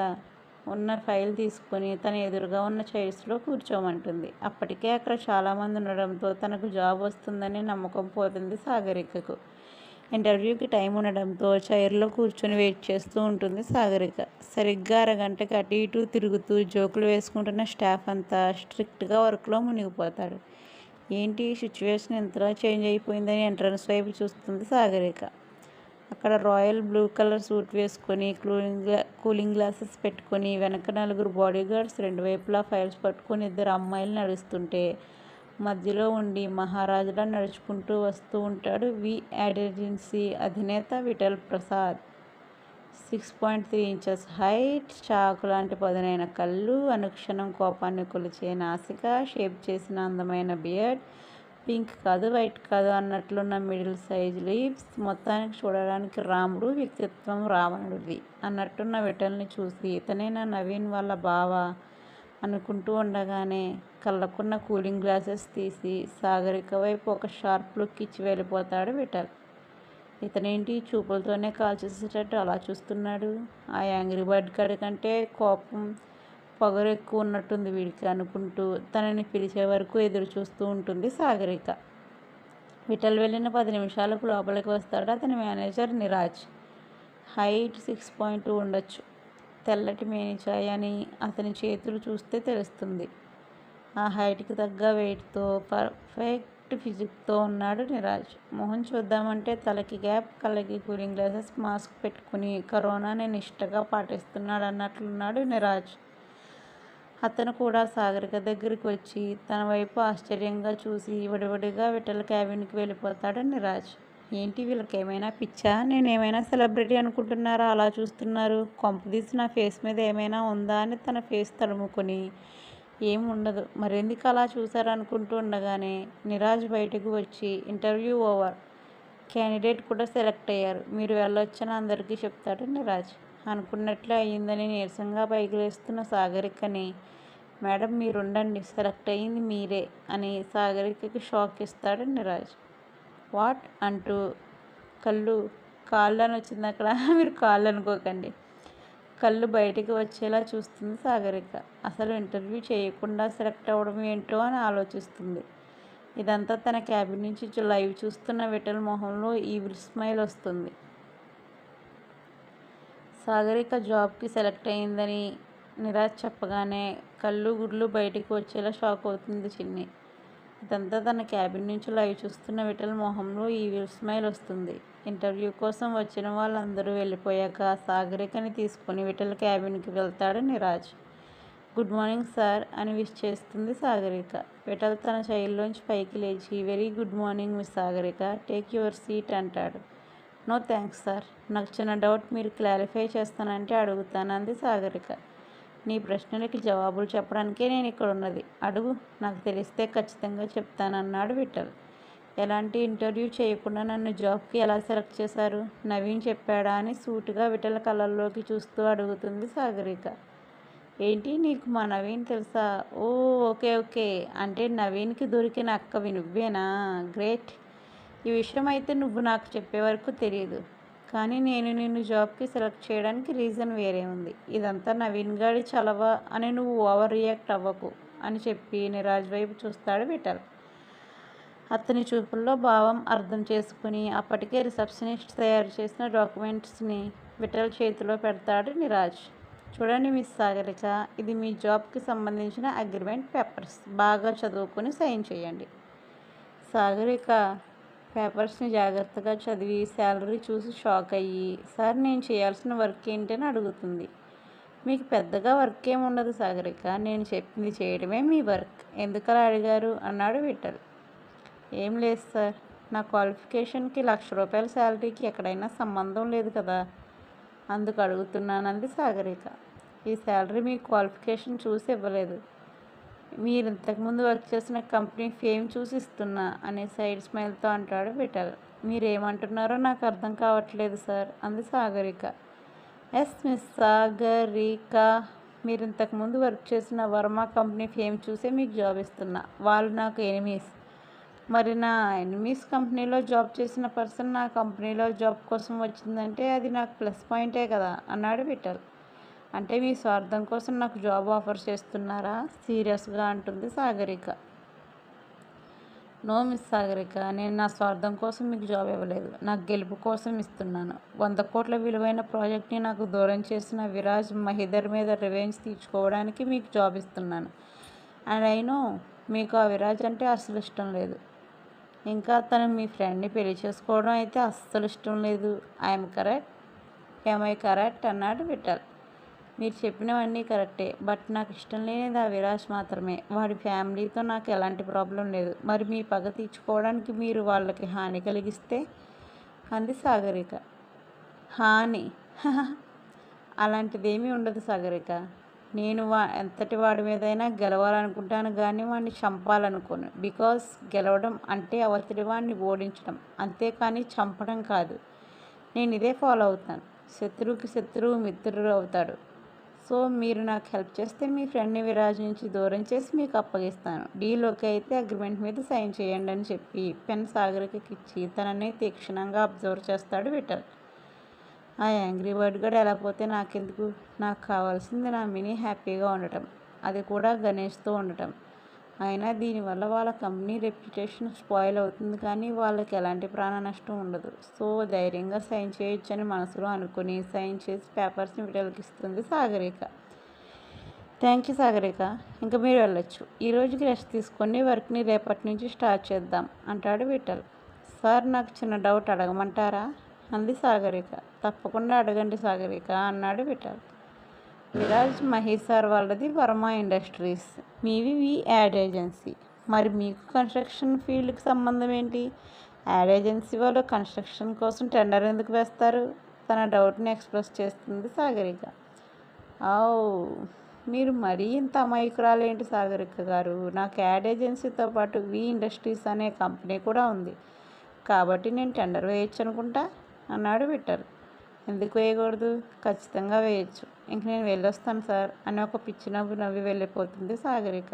ఉన్న ఫైల్ తీసుకొని తన ఎదురుగా ఉన్న చైర్స్లో కూర్చోమంటుంది. అప్పటికే అక్కడ చాలామంది ఉండడంతో తనకు జాబ్ వస్తుందని నమ్మకం పోతుంది సాగరికకు. ఇంటర్వ్యూకి టైం ఉండడంతో చైర్లో కూర్చొని వెయిట్ చేస్తూ ఉంటుంది సాగరిక. సరిగ్గా అరగంటకి అటు ఇటు తిరుగుతూ జోకులు వేసుకుంటున్న స్టాఫ్ అంతా స్ట్రిక్ట్గా వర్క్లో మునిగిపోతాడు. ఏంటి సిచ్యువేషన్ ఎంతలా చేంజ్ అయిపోయిందని ఎంట్రన్స్ వైపు చూస్తుంది సాగరిక. అక్కడ రాయల్ బ్లూ కలర్ సూట్ వేసుకొని కూలింగ్ గ్లాసెస్ పెట్టుకొని వెనక 4 బాడీగార్డ్స్ 2 వైపులా ఫైల్స్ పట్టుకొని 2 అమ్మాయిలు నడుస్తుంటే మధ్యలో ఉండి మహారాజులా నడుచుకుంటూ వస్తూ ఉంటాడు యాడ్ ఏజెన్సీ అధినేత విఠల్ ప్రసాద్. 6.3 ఇంచెస్ హైట్, చాకు లాంటి పదునైన కళ్ళు, అనుక్షణం కోపాన్ని కొలిచే నాసిక, షేప్ చేసిన అందమైన బియర్డ్, పింక్ కాదు, వైట్ కాదు అన్నట్లున్న మిడిల్ సైజ్ లీవ్స్. మొత్తానికి చూడడానికి రాముడు, వ్యక్తిత్వం రావణుడిది అన్నట్టున్న విఠల్ని చూసి ఇతనేనా నవీన్ వాళ్ళ బావ అనుకుంటూ ఉండగానే కళ్ళకున్న కూలింగ్ గ్లాసెస్ తీసి సాగరిక వైపు ఒక షార్ప్ లుక్ ఇచ్చి వెళ్ళిపోతాడు విఠల్. ఇతనేంటి చూపులతోనే కాల్ చేసేటట్టు అలా చూస్తున్నాడు? ఆ యాంగ్రీ బర్డ్ గడి కంటే కోపం పొగరు ఎక్కువ ఉన్నట్టుంది వీడికి అనుకుంటూ తనని పిలిచే వరకు ఎదురు చూస్తూ ఉంటుంది సాగరిక. విఠల్ వెళ్ళిన 10 నిమిషాలకు లోపలికి వస్తాడు అతని మేనేజర్ నిరాజ్. హైట్ 6.2 ఉండొచ్చు. తెల్లటి మేనిచాయ్ అని అతని చేతులు చూస్తే తెలుస్తుంది. ఆ హైట్కి తగ్గ వెయిట్తో పర్ఫెక్ట్ ఫిజిక్తో ఉన్నాడు నిరాజ్. మొహం చూద్దామంటే తలకి గ్యాప్, కళ్ళకి కూలింగ్ గ్లాసెస్, మాస్క్ పెట్టుకుని కరోనాని నిష్టగా పాటిస్తున్నాడు అన్నట్లున్నాడు నిరాజ్. అతను కూడా సాగరిక దగ్గరికి వచ్చి తన వైపు ఆశ్చర్యంగా చూసి వడివడిగా విఠల్ క్యాబిన్కి వెళ్ళిపోతాడు నిరాజ్. ఏంటి వీళ్ళకి ఏమైనా పిచ్చా? నేనేమైనా సెలబ్రిటీ అనుకుంటున్నారా అలా చూస్తున్నారు? కొంపదీసి నా ఫేస్ మీద ఏమైనా ఉందా అని తన ఫేస్ తడుముకొని ఏం ఉండదు మరెందుకు అలా చూశారనుకుంటూ ఉండగానే నిరాజ్ బయటకు వచ్చి ఇంటర్వ్యూ ఓవర్, క్యాండిడేట్ కూడా సెలెక్ట్ అయ్యారు, మీరు వెళ్ళొచ్చని అందరికీ చెప్తాడు నిరాజ్. అనుకున్నట్లే అయ్యిందని నీరసంగా పైకి లేస్తున్న సాగరికని మేడం మీరుండండి, సెలెక్ట్ అయ్యింది మీరే అని సాగరికకి షాక్ ఇస్తాడు నిరాజ్. వాట్ అంటూ కాళ్ళు అని వచ్చింది అక్కడ మీరు కాళ్ళు అనుకోకండి, కళ్ళు బయటికి వచ్చేలా చూస్తుంది సాగరిక. అసలు ఇంటర్వ్యూ చేయకుండా సెలెక్ట్ అవ్వడం ఏంటో అని ఆలోచిస్తుంది. ఇదంతా తన క్యాబిన్ నుంచి లైవ్ చూస్తున్న విఠల్ మొహంలో ఈవిల్ స్మైల్ వస్తుంది. సాగరిక జాబ్కి సెలెక్ట్ అయిందని నిరాజ్ చెప్పగానే కళ్ళు గుడ్లు బయటికి వచ్చేలా షాక్ అవుతుంది చిన్ని. ఇదంతా తన క్యాబిన్ నుంచి లైవ్ చూస్తున్న విఠల్ మొహంలో ఈవిల్ స్మైల్ వస్తుంది. ఇంటర్వ్యూ కోసం వచ్చిన వాళ్ళందరూ వెళ్ళిపోయాక సాగరికని తీసుకుని విఠల్ క్యాబిన్కి వెళ్తాడు నిరాజ్. గుడ్ మార్నింగ్ సార్ అని విష్ చేస్తుంది సాగరిక. విఠల్ తన చైర్లోంచి పైకి లేచి very good morning miss Sagarika, take your seat అంటాడు. నో థ్యాంక్స్ సార్, నాకు చిన్న డౌట్ మీరు క్లారిఫై చేస్తానంటే అడుగుతాను అంది సాగరిక. నీ ప్రశ్నలకి జవాబులు చెప్పడానికే నేను ఇక్కడ ఉన్నది, అడుగు, నాకు తెలిస్తే ఖచ్చితంగా చెప్తానన్నాడు విఠల్. ఎలాంటి ఇంటర్వ్యూ చేయకుండా నన్ను జాబ్కి ఎలా సెలెక్ట్ చేశారు? నవీన్ చెప్పాడా అని సూటిగా విఠల్ కళ్ళల్లోకి చూస్తూ అడుగుతుంది సాగరిక. ఏంటి నీకు మా నవీన్ తెలుసా? ఓ ఓకే ఓకే, అంటే నవీన్కి దొరికిన అక్కవి నువ్వేనా? గ్రేట్. ఈ విషయం అయితే నువ్వు నాకు చెప్పే వరకు తెలియదు, కానీ నేను నిన్ను జాబ్కి సెలెక్ట్ చేయడానికి రీజన్ వేరే ఉంది. ఇదంతా నవీన్ గాడి చలవ అని నువ్వు ఓవర్ రియాక్ట్ అవ్వకు అని చెప్పి నిరాజ్ వైపు చూస్తాడు విఠల్. అతని చూపుల్లో భావం అర్థం చేసుకుని అప్పటికే రిసెప్షనిస్ట్ తయారు చేసిన డాక్యుమెంట్స్ని విఠల్ చేతిలో పెడతాడు నిరాజ్. చూడండి మిస్ సాగరిక, ఇది మీ జాబ్కి సంబంధించిన అగ్రిమెంట్ పేపర్స్, బాగా చదువుకొని సైన్ చేయండి. సాగరిక పేపర్స్ని జాగ్రత్తగా చదివి శాలరీ చూసి షాక్ అయ్యి సార్ నేను చేయాల్సిన వర్క్ ఏంటని అడుగుతుంది. మీకు పెద్దగా వర్క్ ఏముండదు సాగరిక, నేను చెప్పింది చేయడమే మీ వర్క్, ఎందుకలా అడిగారు అన్నాడు విఠల్. ఏం లేదు సార్, నా క్వాలిఫికేషన్కి ₹1,00,000 శాలరీకి ఎక్కడైనా సంబంధం లేదు కదా, అందుకు అడుగుతున్నానంది సాగరిక. ఈ శాలరీ మీ క్వాలిఫికేషన్ చూసి ఇవ్వలేదు, మీరు ఇంతకుముందు వర్క్ చేసిన కంపెనీ ఫేమ్ చూసి ఇస్తున్నా అనే సైడ్ స్మైల్తో అంటాడు విఠల్. మీరేమంటున్నారో నాకు అర్థం కావట్లేదు సార్ అంది సాగరిక. ఎస్ మిస్ సాగరిక, మీరు ఇంతకుముందు వర్క్ చేసిన వర్మ కంపెనీ ఫేమ్ చూసే మీకు జాబ్ ఇస్తున్నా, వాళ్ళు నాకు ఎనిమీస్, మరి నా ఎనిమీస్ కంపెనీలో జాబ్ చేసిన పర్సన్ నా కంపెనీలో జాబ్ కోసం వచ్చిందంటే అది నాకు ప్లస్ పాయింటే కదా అన్నాడు విఠల్. అంటే మీ స్వార్థం కోసం నాకు జాబ్ ఆఫర్ చేస్తున్నారా? సీరియస్గా అంటుంది సాగరిక. నో మిస్ సాగరిక, నేను నా స్వార్థం కోసం మీకు జాబ్ ఇవ్వలేదు, నాకు గెలుపు కోసం ఇస్తున్నాను. 100 కోట్ల విలువైన ప్రాజెక్ట్ని నాకు దూరం చేసిన విరాజ్ మహిదర్ మీద రివెంజ్ తీర్చుకోవడానికి మీకు జాబ్ ఇస్తున్నాను. అండ్ అయినో మీకు ఆ విరాజ్ అంటే అస్సలు ఇష్టం లేదు, ఇంకా తను మీ ఫ్రెండ్ని పెళ్లి చేసుకోవడం అయితే అస్సలు ఇష్టం లేదు. ఐ కరెక్ట్ అన్నాడు విఠల్. మీరు చెప్పినవన్నీ కరెక్టే, బట్ నాకు ఇష్టం లేనిది ఆ విరాజ్ మాత్రమే, వాడి ఫ్యామిలీతో నాకు ఎలాంటి ప్రాబ్లం లేదు. మరి మీ పగ తీర్చుకోవడానికి మీరు వాళ్ళకి హాని కలిగిస్తే అంది సాగరిక. హాని అలాంటిదేమీ ఉండదు సాగరిక, నేను ఎంతటి వాడి మీదైనా గెలవాలనుకుంటాను కానీ వాడిని చంపాలనుకోను. బికాస్ గెలవడం అంటే అవతలి వాడిని ఓడించడం, అంతేకాని చంపడం కాదు. నేను ఇదే ఫాలో అవుతాను. శత్రువుకి శత్రువు మిత్రుడు అవుతాడు. సో మీరు నాకు హెల్ప్ చేస్తే మీ ఫ్రెండ్ని విరాజ్ నుంచి దూరం చేసి మీకు అప్పగిస్తాను. డీల్ ఓకే అయితే అగ్రిమెంట్ మీద సైన్ చేయండి అని చెప్పి పెన్ సాగరికకి ఇచ్చి తనని తీక్షణంగా అబ్జర్వ్ చేస్తాడు విఠల్. ఆ యాంగ్రీ బర్డ్ గడు ఎలా పోతే నాకెందుకు? నాకు కావాల్సింది నా మినీ హ్యాపీగా ఉండటం, అది కూడా గణేష్తో ఉండటం. అయినా దీనివల్ల వాళ్ళ కంపెనీ రెప్యుటేషన్ స్పాయిల్ అవుతుంది కానీ వాళ్ళకి ఎలాంటి ప్రాణ నష్టం ఉండదు. సో ధైర్యంగా సైన్ చేయొచ్చని మనసులో అనుకుని సైన్ చేసి పేపర్స్ని విఠల్కి ఇస్తుంది సాగరిక. థ్యాంక్ యూ సాగరిక, ఇంకా మీరు వెళ్ళొచ్చు. ఈ రోజుకి రెస్ట్ తీసుకొని వర్క్ని రేపటి నుంచి స్టార్ట్ చేద్దాం అంటాడు విఠల్. సార్ నాకు చిన్న డౌట్ అడగమంటారా అంది సాగరిక. తప్పకుండా అడగండి సాగరిక అన్నాడు విఠల్. విరాజ్ మహేష్ సార్ వాళ్ళది వర్మ ఇండస్ట్రీస్, మీవి యాడ్ ఏజెన్సీ. మరి మీకు కన్స్ట్రక్షన్ ఫీల్డ్కి సంబంధం ఏంటి? యాడ్ ఏజెన్సీ వాళ్ళు కన్స్ట్రక్షన్ కోసం టెండర్ ఎందుకు వేస్తారు? తన డౌట్ని ఎక్స్ప్రెస్ చేస్తుంది సాగరిక. ఓ, మీరు మరీ ఇంత అమాయకురాలేంటి సాగరిక గారు? నాకు యాడ్ ఏజెన్సీతో పాటు ఇండస్ట్రీస్ అనే కంపెనీ కూడా ఉంది, కాబట్టి నేను టెండర్ వేయచ్చు అనుకుంటా అన్నాడు విఠల్. ఎందుకు వేయకూడదు? ఖచ్చితంగా వేయచ్చు. ఇంక నేను వెళ్ళొస్తాను సార్ అని ఒక పిచ్చి నవ్వు నవ్వి వెళ్ళిపోతుంది సాగరిక.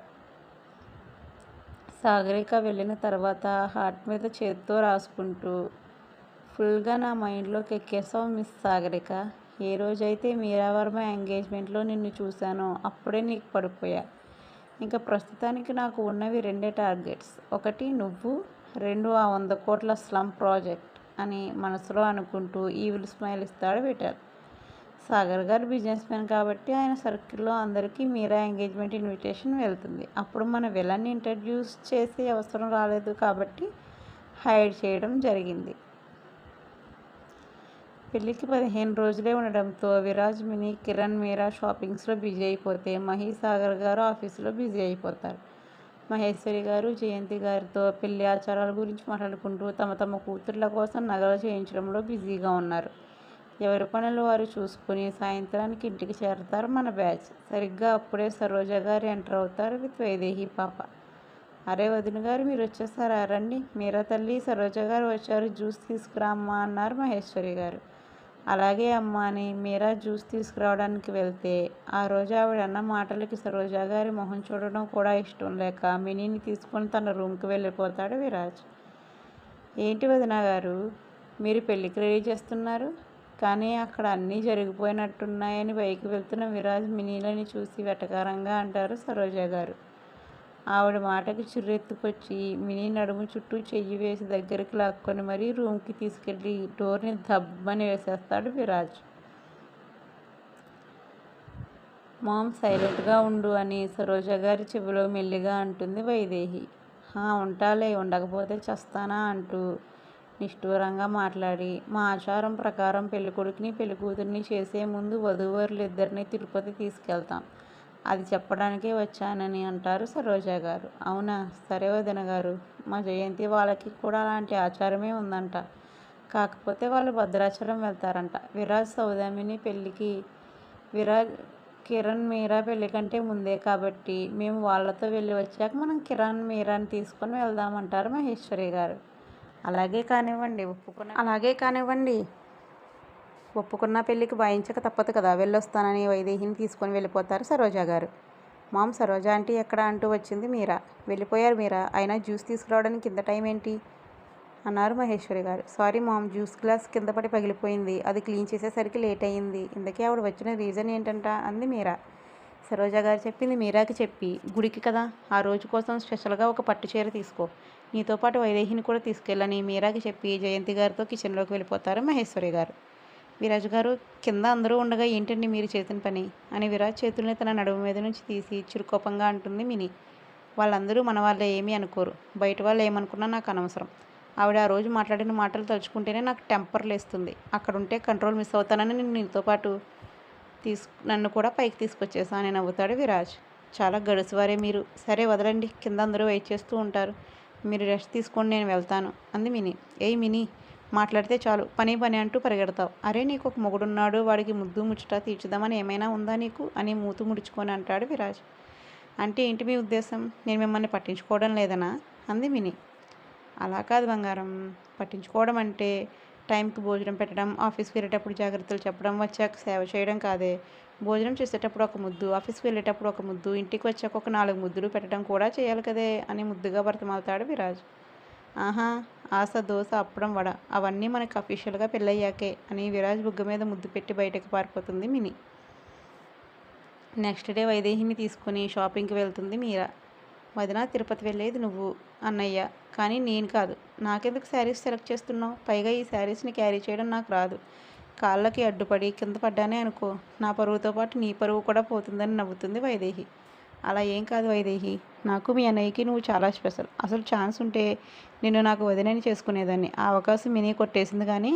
సాగరిక వెళ్ళిన తర్వాత హార్ట్ మీద చేతితో రాసుకుంటూ, ఫుల్గా నా మైండ్లోకి ఎక్కేసావు మిస్ సాగరిక. ఏ రోజైతే మీరావర్మ ఎంగేజ్మెంట్లో నిన్ను చూశానో అప్పుడే నీకు పడిపోయా. ఇంకా ప్రస్తుతానికి నాకు ఉన్నవి రెండే టార్గెట్స్. ఒకటి నువ్వు, రెండు ఆ 100 కోట్ల స్లమ్ ప్రాజెక్ట్ అని మనసులో అనుకుంటూ ఈవిల్ స్మైల్ ఇస్తాడు విఠల్. సాగర్ గారు బిజినెస్ మ్యాన్ కాబట్టి ఆయన సర్కిల్లో అందరికీ మీరా ఎంగేజ్మెంట్ ఇన్విటేషన్ వెళ్తుంది. అప్పుడు మన విలన్ని ఇంట్రడ్యూస్ చేసే అవసరం రాలేదు కాబట్టి హైడ్ చేయడం జరిగింది. పెళ్ళికి 15 రోజులే ఉండడంతో విరాజ్, మినీ, కిరణ్, మీరా షాపింగ్స్లో బిజీ అయిపోతే మహేష్, సాగర్ గారు ఆఫీసులో బిజీ అయిపోతారు. మహేశ్వరి గారు జయంతి గారితో పెళ్లి ఆచారాల గురించి మాట్లాడుకుంటూ తమ తమ కూతుర్ల కోసం నగలు చేయించడంలో బిజీగా ఉన్నారు. ఎవరి పనులు వారు చూసుకుని సాయంత్రానికి ఇంటికి చేరతారు మన బ్యాచ్. సరిగ్గా అప్పుడే సరోజ గారు ఎంటర్ అవుతారు విత్ వైదేహి పాప. అరే వదిన గారు, మీరు వచ్చేసారా? రండి. మీరా తల్లి, సరోజ గారు వచ్చారు, జ్యూస్ తీసుకురా అమ్మా అన్నారు మహేశ్వరి గారు. అలాగే అమ్మ అని మీరా జ్యూస్ తీసుకురావడానికి వెళ్తే ఆ రోజు ఆవిడ అన్న మాటలకి సరోజ గారి మొహం చూడడం కూడా ఇష్టం లేక మినీని తీసుకొని తన రూమ్కి వెళ్ళిపోతాడు విరాజ్. ఏంటి వదిన గారు, మీరు పెళ్ళికి రెడీ చేస్తున్నారు కానీ అక్కడ అన్నీ జరిగిపోయినట్టున్నాయని పైకి వెళ్తున్న విరాజ్, మినీలని చూసి వెటకారంగా అంటారు సరోజ గారు. ఆవిడ మాటకి చిర్రెత్తుకొచ్చి మినీ నడుము చుట్టూ చెయ్యి వేసి దగ్గరికి లాక్కొని మరీ రూమ్కి తీసుకెళ్ళి డోర్ని దబ్బని వేసేస్తాడు విరాజ్. మామ్ సైలెంట్గా ఉండు అని సరోజ గారి చెవిలో మెల్లిగా అంటుంది వైదేహి. ఉంటాలే, ఉండకపోతే చస్తానా అంటూ నిష్ఠూరంగా మాట్లాడి, మా ఆచారం ప్రకారం పెళ్ళికొడుకుని పెళ్ళికూతురిని చేసే ముందు వధూవరులిద్దరినీ తిరుపతి తీసుకెళ్తాం, అది చెప్పడానికే వచ్చానని అంటారు సరోజ గారు. అవునా, సరే వదిన గారు, మా జయంతి వాళ్ళకి కూడా అలాంటి ఆచారమే ఉందంట, కాకపోతే వాళ్ళు భద్రాచలం వెళ్తారంట. విరాజ్ సౌదామిని పెళ్ళికి, విరాజ్ కిరణ్ మీరా పెళ్ళి కంటే ముందే కాబట్టి మేము వాళ్ళతో వెళ్ళి వచ్చాక మనం కిరణ్ మీరాని తీసుకొని వెళ్దామంటారు మహేశ్వరి గారు. అలాగే కానివ్వండి, ఒప్పుకున్న పెళ్ళికి వాయించక తప్పదు కదా, వెళ్ళొస్తానని వైదేహిని తీసుకొని వెళ్ళిపోతారు సరోజ గారు. మామ్, సరోజ ఆంటీ ఎక్కడ అంటూ వచ్చింది మీరా. వెళ్ళిపోయారు మీరా, అయినా జ్యూస్ తీసుకురావడానికి ఇంత టైం ఏంటి అన్నారు మహేశ్వరి గారు. సారీ మామ్, జ్యూస్ గ్లాస్ కింద పడి పగిలిపోయింది, అది క్లీన్ చేసేసరికి లేట్ అయ్యింది. ఇంతకీ ఆవిడ వచ్చిన రీజన్ ఏంటంట అంది మీరా. సరోజ గారు చెప్పింది మీరాకి చెప్పి, గుడికి కదా, ఆ రోజు కోసం స్పెషల్గా ఒక పట్టు చీర తీసుకో, నీతో పాటు వైదేహిని కూడా తీసుకెళ్ళని మీరాకి చెప్పి జయంతి గారితో కిచెన్లోకి వెళ్ళిపోతారు మహేశ్వరి గారు. విరాజ్ గారు, కింద అందరూ ఉండగా ఏంటండి మీరు చేసిన పని అని విరాజ్ చేతుల్ని తన నడుము మీద నుంచి తీసి చురుకోపంగా అంటుంది మినీ. వాళ్ళందరూ మన వాళ్ళే, ఏమీ అనుకోరు, బయట వాళ్ళు ఏమనుకున్నా నాకు అనవసరం. ఆవిడ ఆ రోజు మాట్లాడిన మాటలు తలుచుకుంటేనే నాకు టెంపర్ లేస్తుంది. అక్కడుంటే కంట్రోల్ మిస్ అవుతానని నేను నీతో పాటు నన్ను కూడా పైకి తీసుకొచ్చేసా అని నవ్వుతాడు విరాజ్. చాలా గడుసువారే మీరు. సరే వదలండి, కింద అందరూ వెయిట్ చేస్తూ ఉంటారు, మీరు రెస్ట్ తీసుకోండి, నేను వెళ్తాను అంది మినీ. ఏయ్ మినీ, మాట్లాడితే చాలు పని పని అంటూ పరిగెడతావు. అరే నీకు ఒక మొగుడున్నాడు, వాడికి ముద్దు ముచ్చట తీర్చుదామని ఏమైనా ఉందా నీకు అని మూతు ముడుచుకొని అంటాడు విరాజ్. అంటే ఏంటి మీ ఉద్దేశం, నేను మిమ్మల్ని పట్టించుకోవడం లేదనా అంది మిని. అలా కాదు బంగారం, పట్టించుకోవడం అంటే టైంకి భోజనం పెట్టడం, ఆఫీస్కి వెళ్ళేటప్పుడు జాగ్రత్తలు చెప్పడం, వచ్చాక సేవ చేయడం కాదే. భోజనం చేసేటప్పుడు ఒక ముద్దు, ఆఫీస్కి వెళ్ళేటప్పుడు ఒక ముద్దు, ఇంటికి వచ్చాక ఒక 4 ముద్దులు పెట్టడం కూడా చేయాలి కదే అని ముద్దుగా బ్రతిమాలుతాడు విరాజ్. ఆహా, ఆశ దోశ అప్పడం వడ అవన్నీ మనకి అఫీషియల్గా పెళ్ళయ్యాకే అని విరాజ్ బుగ్గ మీద ముద్దు పెట్టి బయటకు పారిపోతుంది మిని. నెక్స్ట్ డే వైదేహిని తీసుకుని షాపింగ్కి వెళ్తుంది మీరా. వదిన, తిరుపతి వెళ్ళేది నువ్వు, అన్నయ్య, కానీ నేను కాదు. నాకెందుకు శారీస్ సెలెక్ట్ చేస్తున్నావు? పైగా ఈ శారీస్ని క్యారీ చేయడం నాకు రాదు. కాళ్ళకి అడ్డుపడి కింద పడ్డానే అనుకో, నా పరువుతో పాటు నీ పరువు కూడా పోతుందని నవ్వుతుంది వైదేహి. అలా ఏం కాదు వైదేహి, నాకు మీ అన్నయ్యకి నువ్వు చాలా స్పెషల్. అసలు ఛాన్స్ ఉంటే నిన్ను నాకు వదినని చేసుకునేదాన్ని. ఆ అవకాశం మినీ కొట్టేసింది. కానీ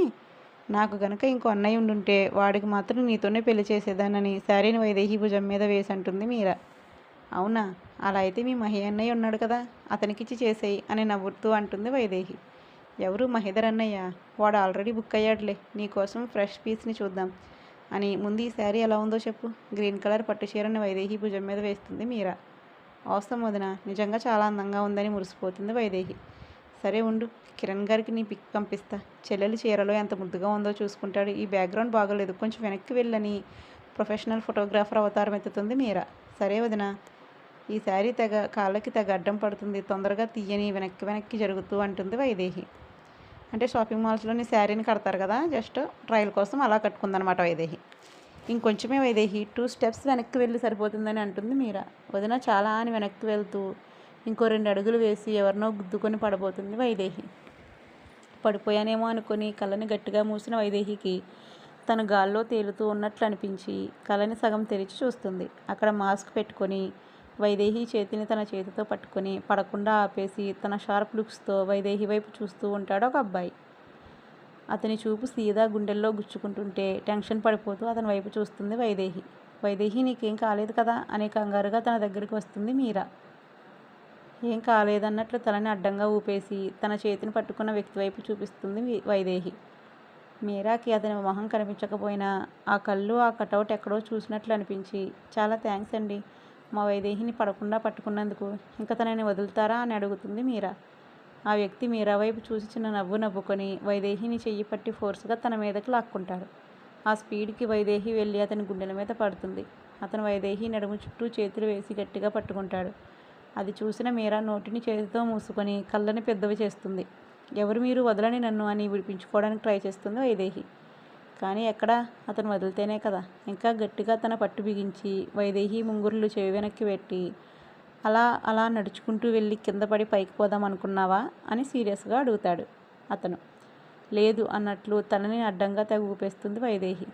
నాకు గనక ఇంకో అన్నయ్య ఉండుంటే వాడికి మాత్రం నీతోనే పెళ్లి చేసేదానని శారీని వైదేహి భుజం మీద వేసి అంటుంది మీరా. అవునా, అలా అయితే మీ మహి అన్నయ్య ఉన్నాడు కదా, అతనికిచ్చి చేసేయి అని నవ్వుతూ అంటుంది వైదేహి. ఎవరు మహేదర్ అన్నయ్య? వాడు ఆల్రెడీ బుక్ అయ్యాడులే, నీకోసం ఫ్రెష్ పీస్ని చూద్దాం అని. ముందు ఈ శారీ ఎలా ఉందో చెప్పు. గ్రీన్ కలర్ పట్టు చీరని వైదేహి భుజం మీద వేస్తుంది మీరా. అవసరం వదిన, నిజంగా చాలా అందంగా ఉందని మురిసిపోతుంది వైదేహి. సరే ఉండు, కిరణ్ గారికి నీ పిక్ పంపిస్తా. చెల్లెలు చీరలో ఎంత ముద్దుగా ఉందో చూసుకుంటాడు. ఈ బ్యాక్గ్రౌండ్ బాగోలేదు, కొంచెం వెనక్కి వెళ్ళని ప్రొఫెషనల్ ఫోటోగ్రాఫర్ అవతారం ఎత్తుతుంది మీరా. సరే వదిన, ఈ శారీ తెగ కాళ్ళకి తెగ అడ్డం పడుతుంది, తొందరగా తీయని, వెనక్కి వెనక్కి జరుగుతూ అంటుంది వైదేహి. అంటే షాపింగ్ మాల్స్లోని శారీని కడతారు కదా, జస్ట్ ట్రయల్ కోసం అలా కట్టుకుందనమాట వైదేహి. ఇంకొంచెమే వైదేహి 2 స్టెప్స్ వెనక్కి వెళ్ళి సరిపోతుందని అంటుంది మీరా. వదిన చాలా అని వెనక్కి వెళ్తూ ఇంకో 2 అడుగులు వేసి ఎవరినో గుద్దుకొని పడబోతుంది వైదేహి. పడిపోయానేమో అనుకుని కళ్ళని గట్టిగా మూసిన వైదేహికి తను గాల్లో తేలుతూ ఉన్నట్లు అనిపించి కళ్ళని సగం తెరిచి చూస్తుంది. అక్కడ మాస్క్ పెట్టుకొని వైదేహి చేతిని తన చేతితో పట్టుకొని పడకుండా ఆపేసి తన షార్ప్ లుక్స్తో వైదేహి వైపు చూస్తూ ఉంటాడు ఒక అబ్బాయి. అతని చూపు సీదా గుండెల్లో గుచ్చుకుంటుంటే టెన్షన్ పడిపోతూ అతని వైపు చూస్తుంది వైదేహి. వైదేహి, నీకేం కాలేదు కదా అని కంగారుగా తన దగ్గరికి వస్తుంది మీరా. ఏం కాలేదన్నట్లు తలని అడ్డంగా ఊపేసి తన చేతిని పట్టుకున్న వ్యక్తి వైపు చూపిస్తుంది వైదేహి. మీరాకి అతని మొహం కనిపించకపోయినా ఆ కళ్ళు, ఆ కటౌట్ ఎక్కడో చూసినట్లు అనిపించి, చాలా థ్యాంక్స్ అండి, మా వైదేహిని పడకుండా పట్టుకున్నందుకు. ఇంకా తనని వదులుతారా అని అడుగుతుంది మీరా. ఆ వ్యక్తి మీరా వైపు చూసి చిన్న నవ్వు నవ్వుకొని వైదేహిని చెయ్యి పట్టి ఫోర్స్గా తన మీదకి లాక్కుంటాడు. ఆ స్పీడ్కి వైదేహి వెళ్ళి అతని గుండెల మీద పడుతుంది. అతను వైదేహి నడుము చుట్టూ చేతులు వేసి గట్టిగా పట్టుకుంటాడు. అది చూసిన మీరా నోటిని చేతితో మూసుకొని కళ్ళని పెద్దవి చేస్తుంది. ఎవరు మీరు, వదలని నన్ను అని విడిపించుకోవడానికి ట్రై చేస్తుంది వైదేహి. కానీ ఎక్కడా, అతను వదిలితేనే కదా. ఇంకా గట్టిగా తన పట్టు బిగించి వైదేహి ముంగురులు చెవి వెనక్కి పెట్టి, అలా అలా నడుచుకుంటూ వెళ్ళి కింద పడి పైకి పోదాం అనుకున్నావా అని సీరియస్గా అడుగుతాడు అతను. లేదు అన్నట్లు తనని అడ్డంగా తెగ ఊపేస్తుంది వైదేహి.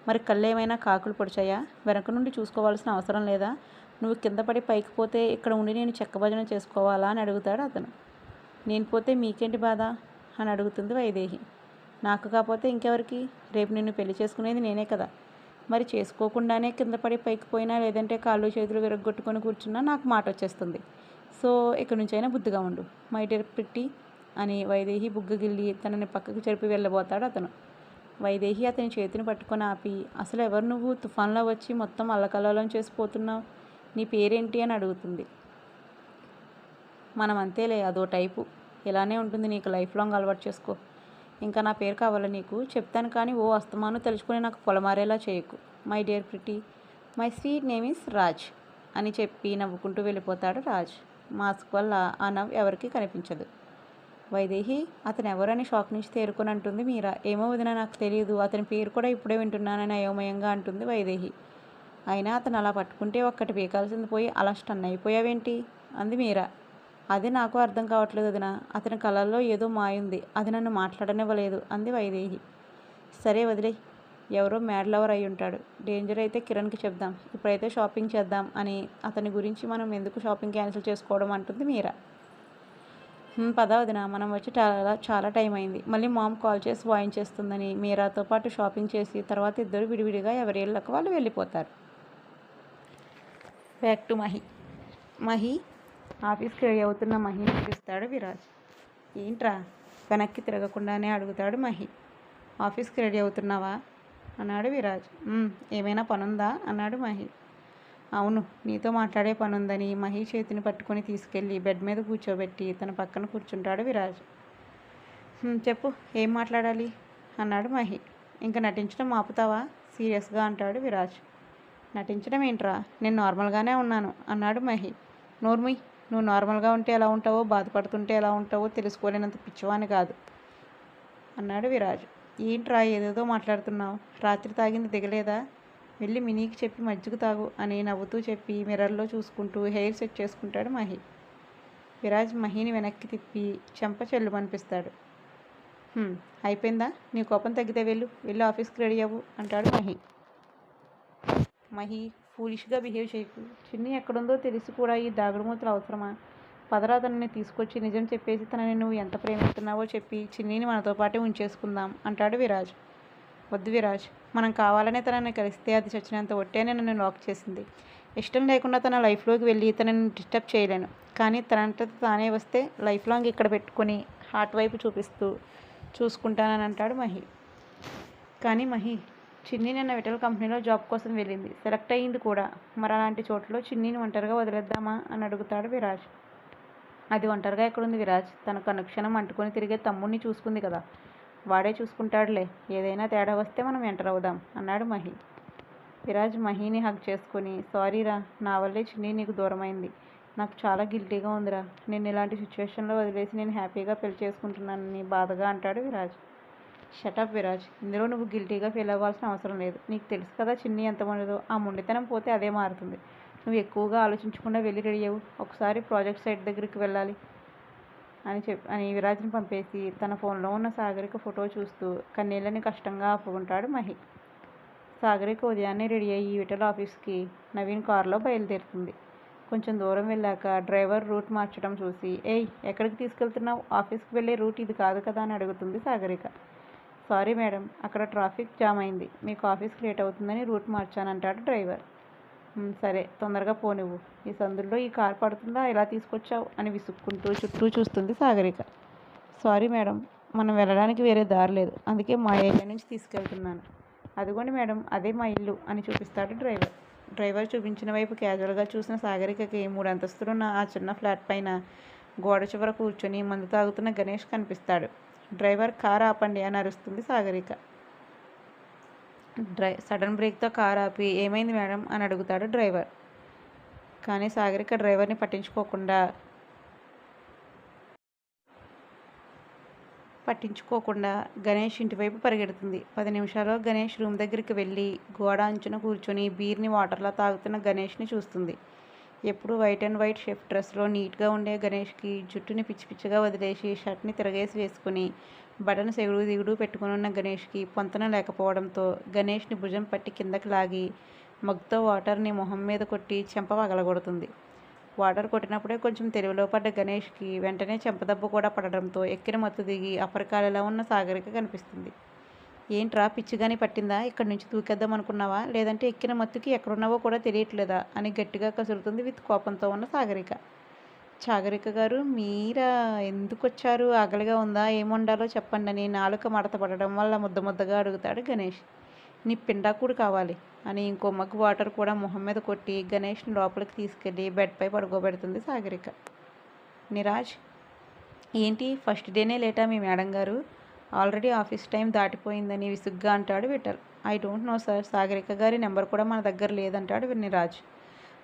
మరి కళ్ళు ఏమైనా కాకులు పొడిచాయా? వెనక నుండి చూసుకోవాల్సిన అవసరం లేదా? నువ్వు కింద పడి పైకి పోతే ఇక్కడ ఉండి నేను చెక్కభజన చేసుకోవాలా అని అడుగుతాడు అతను. నేను పోతే మీకేంటి బాధ అని అడుగుతుంది వైదేహి. నాకు కాకపోతే ఇంకెవరికి? రేపు నిన్ను పెళ్లి చేసుకునేది నేనే కదా. మరి చేసుకోకుండానే కింద పడి పైకి పోయినా, లేదంటే కాళ్ళు చేతులు విరగ్గొట్టుకొని కూర్చున్నా నాకు మాట వచ్చేస్తుంది. సో ఇక్కడి నుంచైనా బుద్ధిగా ఉండు మై డియర్ ప్రిట్టి అని వైదేహి బుగ్గగిల్లి తనని పక్కకు జరిపి వెళ్ళబోతాడు అతను. వైదేహి అతని చేతిని పట్టుకొని ఆపి, అసలు ఎవరు నువ్వు? తుఫాన్లో వచ్చి మొత్తం అల్లకల్లోలం చేసిపోతున్నావు. నీ పేరేంటి అని అడుగుతుంది. మనం అంతేలే, అదో టైపు. ఇలానే ఉంటుంది నీకు, లైఫ్ లాంగ్ అలవాటు చేసుకో. ఇంకా నా పేరు కావాలా నీకు? చెప్తాను కానీ ఓ అస్తమాను తెలుసుకుని నాకు పొలమారేలా చేయకు. My dear pretty, my sweet name is Raj అని చెప్పి నవ్వుకుంటూ వెళ్ళిపోతాడు రాజ్. మాస్క్ వల్ల ఆ నవ్వు ఎవరికీ కనిపించదు. వైదేహి, అతను ఎవరని షాక్ నుంచి తేరుకొని అంటుంది మీరా. ఏమో వదినా, నాకు తెలియదు, అతని పేరు కూడా ఇప్పుడే వింటున్నానని అయోమయంగా అంటుంది వైదేహి. అయినా అతను అలా పట్టుకుంటే ఒక్కటి పీకాల్సింది పోయి అలా స్టన్ అయిపోయావేంటి అంది మీరా. అది నాకు అర్థం కావట్లేదు వదిన, అతని కళల్లో ఏదో మాయుంది, అది నన్ను మాట్లాడనివ్వలేదు అంది వైదేహి. సరే వదిలే, ఎవరో మ్యాడ్ లవర్ అయి ఉంటాడు. డేంజర్ అయితే కిరణ్కి చెప్దాం, ఇప్పుడైతే షాపింగ్ చేద్దాం అని. అతని గురించి మనం ఎందుకు షాపింగ్ క్యాన్సిల్ చేసుకోవడం అంటుంది మీరా. పద వదిన, మనం వచ్చి చాలా టైం అయింది. మళ్ళీ మామ్ కాల్ చేసి వాయించేస్తుందని మీరాతో పాటు షాపింగ్ చేసి తర్వాత ఇద్దరు విడివిడిగా ఎవరి ఇళ్ళకు వాళ్ళు వెళ్ళిపోతారు. Back to Mahi. ఆఫీస్కి రెడీ అవుతున్న మహిని పిలుస్తాడు విరాజ్. ఏంట్రా వెనక్కి తిరగకుండానే అడుగుతాడు మహి. ఆఫీస్కి రెడీ అవుతున్నావా అన్నాడు విరాజ్. ఏమైనా పనుందా అన్నాడు మహి. అవును, నీతో మాట్లాడే పనుందని మహి చేతిని పట్టుకొని తీసుకెళ్ళి బెడ్ మీద కూర్చోబెట్టి తన పక్కన కూర్చుంటాడు విరాజ్. చెప్పు, ఏం మాట్లాడాలి అన్నాడు మహి. ఇంకా నటించడం ఆపుతావా సీరియస్గా అంటాడు విరాజ్. నటించడం ఏంట్రా, నేను నార్మల్గానే ఉన్నాను అన్నాడు మహి. నోర్మి, నువ్వు నార్మల్గా ఉంటే ఎలా ఉంటావో బాధపడుతుంటే ఎలా ఉంటావో తెలుసుకోలేనంత పిచ్చివాని కాదు అన్నాడు విరాజ్. ఏంట్రా ఏదేదో మాట్లాడుతున్నావు, రాత్రి తాగింది దిగలేదా, వెళ్ళి మినీకి చెప్పి మజ్జిగ తాగు అని నవ్వుతూ చెప్పి మిర్రర్లో చూసుకుంటూ హెయిర్ సెట్ చేసుకుంటాడు మహి. విరాజ్ మహిని వెనక్కి తిప్పి చెంప చెల్లుమనిపిస్తాడు. అయిపోయిందా, నీ కోపం తగ్గితే వెళ్ళి ఆఫీస్కి రెడీ అవ్వు అంటాడు మహి. మహి, ఫూలిష్గా బిహేవ్ చేయకు. చిన్ని ఎక్కడుందో తెలిసి కూడా ఈ దాగుడుమూతలు అవసరమా? పదరా తనని తీసుకొచ్చి నిజం చెప్పేసి తనని నువ్వు ఎంత ప్రేమిస్తున్నావో చెప్పి చిన్నిని మనతో పాటే ఉంచేసుకుందాం అంటాడు విరాజ్. వద్దు విరాజ్, మనం కావాలనే తనని కలిస్తే అది చచ్చినంత ఒట్టేనే నన్ను లాక్ చేసింది. ఇష్టం లేకుండా తన లైఫ్లోకి వెళ్ళి తనని డిస్టర్బ్ చేయలేను. కానీ తనంతట తానే వస్తే లైఫ్ లాంగ్ ఇక్కడ పెట్టుకొని హార్ట్ వైపు చూసుకుంటానని అంటాడు మహి. కానీ మహి, చిన్ని నిన్న విటల్ కంపెనీలో జాబ్ కోసం వెళ్ళింది, సెలెక్ట్ అయ్యింది కూడా. మరి అలాంటి చోట్లలో చిన్నిని ఒంటరిగా వదిలేద్దామా అని అడుగుతాడు విరాజ్. అది ఒంటరిగా ఎక్కడుంది విరాజ్, తనకు అనుక్షణం అంటుకొని తిరిగే తమ్ముడిని చూసుకుంది కదా, వాడే చూసుకుంటాడులే. ఏదైనా తేడా వస్తే మనం ఎంటర్ అవుదాం అన్నాడు మహి. విరాజ్ మహిని హగ్ చేసుకుని, సారీరా, నా వల్లే చిన్ని నీకు దూరమైంది. నాకు చాలా గిల్టీగా ఉందిరా. నేను ఇలాంటి సిచ్యువేషన్లో వదిలేసి నేను హ్యాపీగా పెళ్లి చేసుకుంటున్నానని బాధగా అంటాడు విరాజ్. షటప్ విరాజ్, ఇందులో నువ్వు గిల్టీగా ఫీల్ అవ్వాల్సిన అవసరం లేదు. నీకు తెలుసు కదా చిన్ని ఎంత మొండిదో. ఆ మొండితనం పోతే అదే మారుతుంది. నువ్వు ఎక్కువగా ఆలోచించకుండా వెళ్ళి రెడీ అవ్వు. ఒకసారి ప్రాజెక్ట్ సైట్ దగ్గరికి వెళ్ళాలి అని విరాజ్ని పంపేసి తన ఫోన్లో ఉన్న సాగరిక ఫోటో చూస్తూ కన్నీళ్ళని కష్టంగా ఆపుకుంటాడు మహి. సాగరిక ఉదయాన్నే రెడీ అయ్యి విఠల్ ఆఫీస్కి నవీన్ కారులో బయలుదేరుతుంది. కొంచెం దూరం వెళ్ళాక డ్రైవర్ రూట్ మార్చడం చూసి, ఏయ్ ఎక్కడికి తీసుకెళ్తున్నావు, ఆఫీస్కి వెళ్ళే రూట్ ఇది కాదు కదా అని అడుగుతుంది సాగరిక. సారీ మేడం, అక్కడ ట్రాఫిక్ జామ్ అయింది, మీకు ఆఫీస్కి లేట్ అవుతుందని రూట్ మార్చానంటాడు డ్రైవర్. సరే, తొందరగా పోనివ్వు. ఈ సందుల్లో ఈ కార్ పడుతుందా, ఎలా తీసుకొచ్చావు అని విసుక్కుంటూ చుట్టూ చూస్తుంది సాగరిక. సారీ మేడం, మనం వెళ్ళడానికి వేరే దారి లేదు, అందుకే మా ఏరియా నుంచి తీసుకెళ్తున్నాను. అదిగోండి మేడం, అదే మా ఇల్లు అని చూపిస్తాడు డ్రైవర్. డ్రైవర్ చూపించిన వైపు క్యాజువల్గా చూసిన సాగరికకి 3 అంతస్తులున్న ఆ చిన్న ఫ్లాట్ పైన గోడ చివర కూర్చొని మందు తాగుతున్న గణేష్ కనిపిస్తాడు. డ్రైవర్ కార్ ఆపండి అని అరుస్తుంది సాగరిక. సడన్ బ్రేక్తో కార్ ఆపి, ఏమైంది మేడం అని అడుగుతాడు డ్రైవర్. కానీ సాగరిక డ్రైవర్ని పట్టించుకోకుండా గణేష్ ఇంటివైపు పరిగెడుతుంది. 10 నిమిషాల్లో గణేష్ రూమ్ దగ్గరికి వెళ్ళి గోడ అంచున కూర్చొని బీర్ని వాటర్లా తాగుతున్న గణేష్ని చూస్తుంది. ఎప్పుడు వైట్ అండ్ వైట్ షెఫ్ డ్రెస్లో నీట్గా ఉండే గణేష్కి జుట్టుని పిచ్చి పిచ్చిగా వదిలేసి షర్ట్ని తిరగేసి వేసుకుని బటన్స్ ఎగుడు దిగుడు పెట్టుకుని ఉన్న గణేష్కి పొంతన లేకపోవడంతో గణేష్ని భుజం పట్టి కిందకి లాగి మగ్గుతో వాటర్ని మొహం మీద కొట్టి చెంప పగలగొడుతుంది. వాటర్ కొట్టినప్పుడే కొంచెం తెలివిలో పడ్డ గణేష్కి వెంటనే చెంపదెబ్బ కూడా పడడంతో ఎక్కిన మత్తు దిగి అపరికాలలో ఉన్న సాగరిక కనిపిస్తుంది. ఏంట్రా, పిచ్చిగాని పట్టిందా, ఇక్కడి నుంచి దూకేద్దాం అనుకున్నావా, లేదంటే ఎక్కిన మత్తుకి ఎక్కడున్నావో కూడా తెలియట్లేదా అని గట్టిగా కసురుతుంది విత్ కోపంతో ఉన్న సాగరిక. సాగరిక గారు, మీరా ఎందుకు వచ్చారు, ఆకలిగా ఉందా, ఏముండాలో చెప్పండి అని నాలుక మడత పడడం వల్ల ముద్దగా అడుగుతాడు గణేష్. నీ పిండాకుడు కావాలి అని ఇంకో మగ్గు వాటర్ కూడా మొహం మీద కొట్టి గణేష్ని లోపలికి తీసుకెళ్ళి బెడ్పై పడుకోబెడుతుంది సాగరిక. నిరాజ్, ఏంటి ఫస్ట్ డేనే లేటా మీ మేడం గారు, ఆల్రెడీ ఆఫీస్ టైం దాటిపోయిందని విసుగ్గా అంటాడు Vithal. I don't know sir, Sagarika గారి నెంబర్ కూడా మన దగ్గర లేదంటాడు నిరాజ్.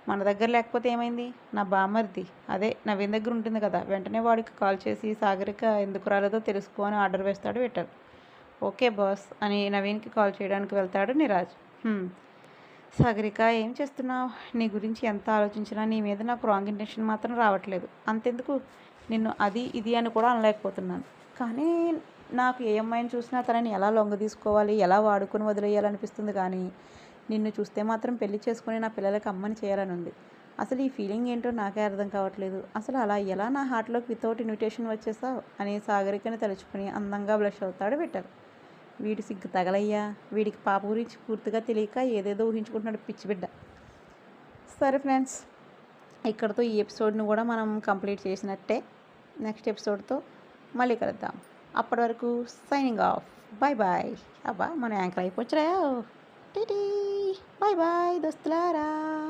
మన దగ్గర లేకపోతే ఏమైంది, నా బామర్ది అదే నవీన్ దగ్గర ఉంటుంది కదా, వెంటనే వాడికి కాల్ చేసి సాగరిక ఎందుకు రాలేదో తెలుసుకో అని ఆర్డర్ వేస్తాడు విఠల్. ఓకే బాస్ అని నవీన్కి కాల్ చేయడానికి వెళ్తాడు నిరాజ్. సాగరిక, ఏం చేస్తున్నావు, నీ గురించి ఎంత ఆలోచించినా నీ మీద నాకు రాంగ్ ఇంటెన్షన్ మాత్రం రావట్లేదు. అంతెందుకు, నిన్ను అది ఇది అని కూడా అనలేకపోతున్నాను. కానీ నాకు ఏ అమ్మాయిని చూసినా తనని ఎలా లొంగ తీసుకోవాలి, ఎలా వాడుకొని వదిలేయాలనిపిస్తుంది. కానీ నిన్ను చూస్తే మాత్రం పెళ్లి చేసుకుని నా పిల్లలకి అమ్మని చేయాలని ఉంది. అసలు ఈ ఫీలింగ్ ఏంటో నాకే అర్థం కావట్లేదు. అసలు అలా ఎలా నా హార్ట్లోకి వితౌట్ ఇన్విటేషన్ వచ్చేసావు అని సాగరికని తలుచుకుని అందంగా బ్లష్ అవుతాడు విఠల్. వీడి సిగ్గు తగలయ్యా, వీడికి పాప గురించి పూర్తిగా తెలియక ఏదేదో ఊహించుకుంటున్నాడు పిచ్చి బిడ్డ. సరే ఫ్రెండ్స్, ఇక్కడతో ఈ ఎపిసోడ్ని కూడా మనం కంప్లీట్ చేసినట్టే. నెక్స్ట్ ఎపిసోడ్తో మళ్ళీ కలుద్దాం. అప్పటి వరకు సైనింగ్ ఆఫ్. Bye bye. అబ్బా మన యాంకర్ అయిపోవచ్చురా. టీటీ. Bye bye దోస్తులారా.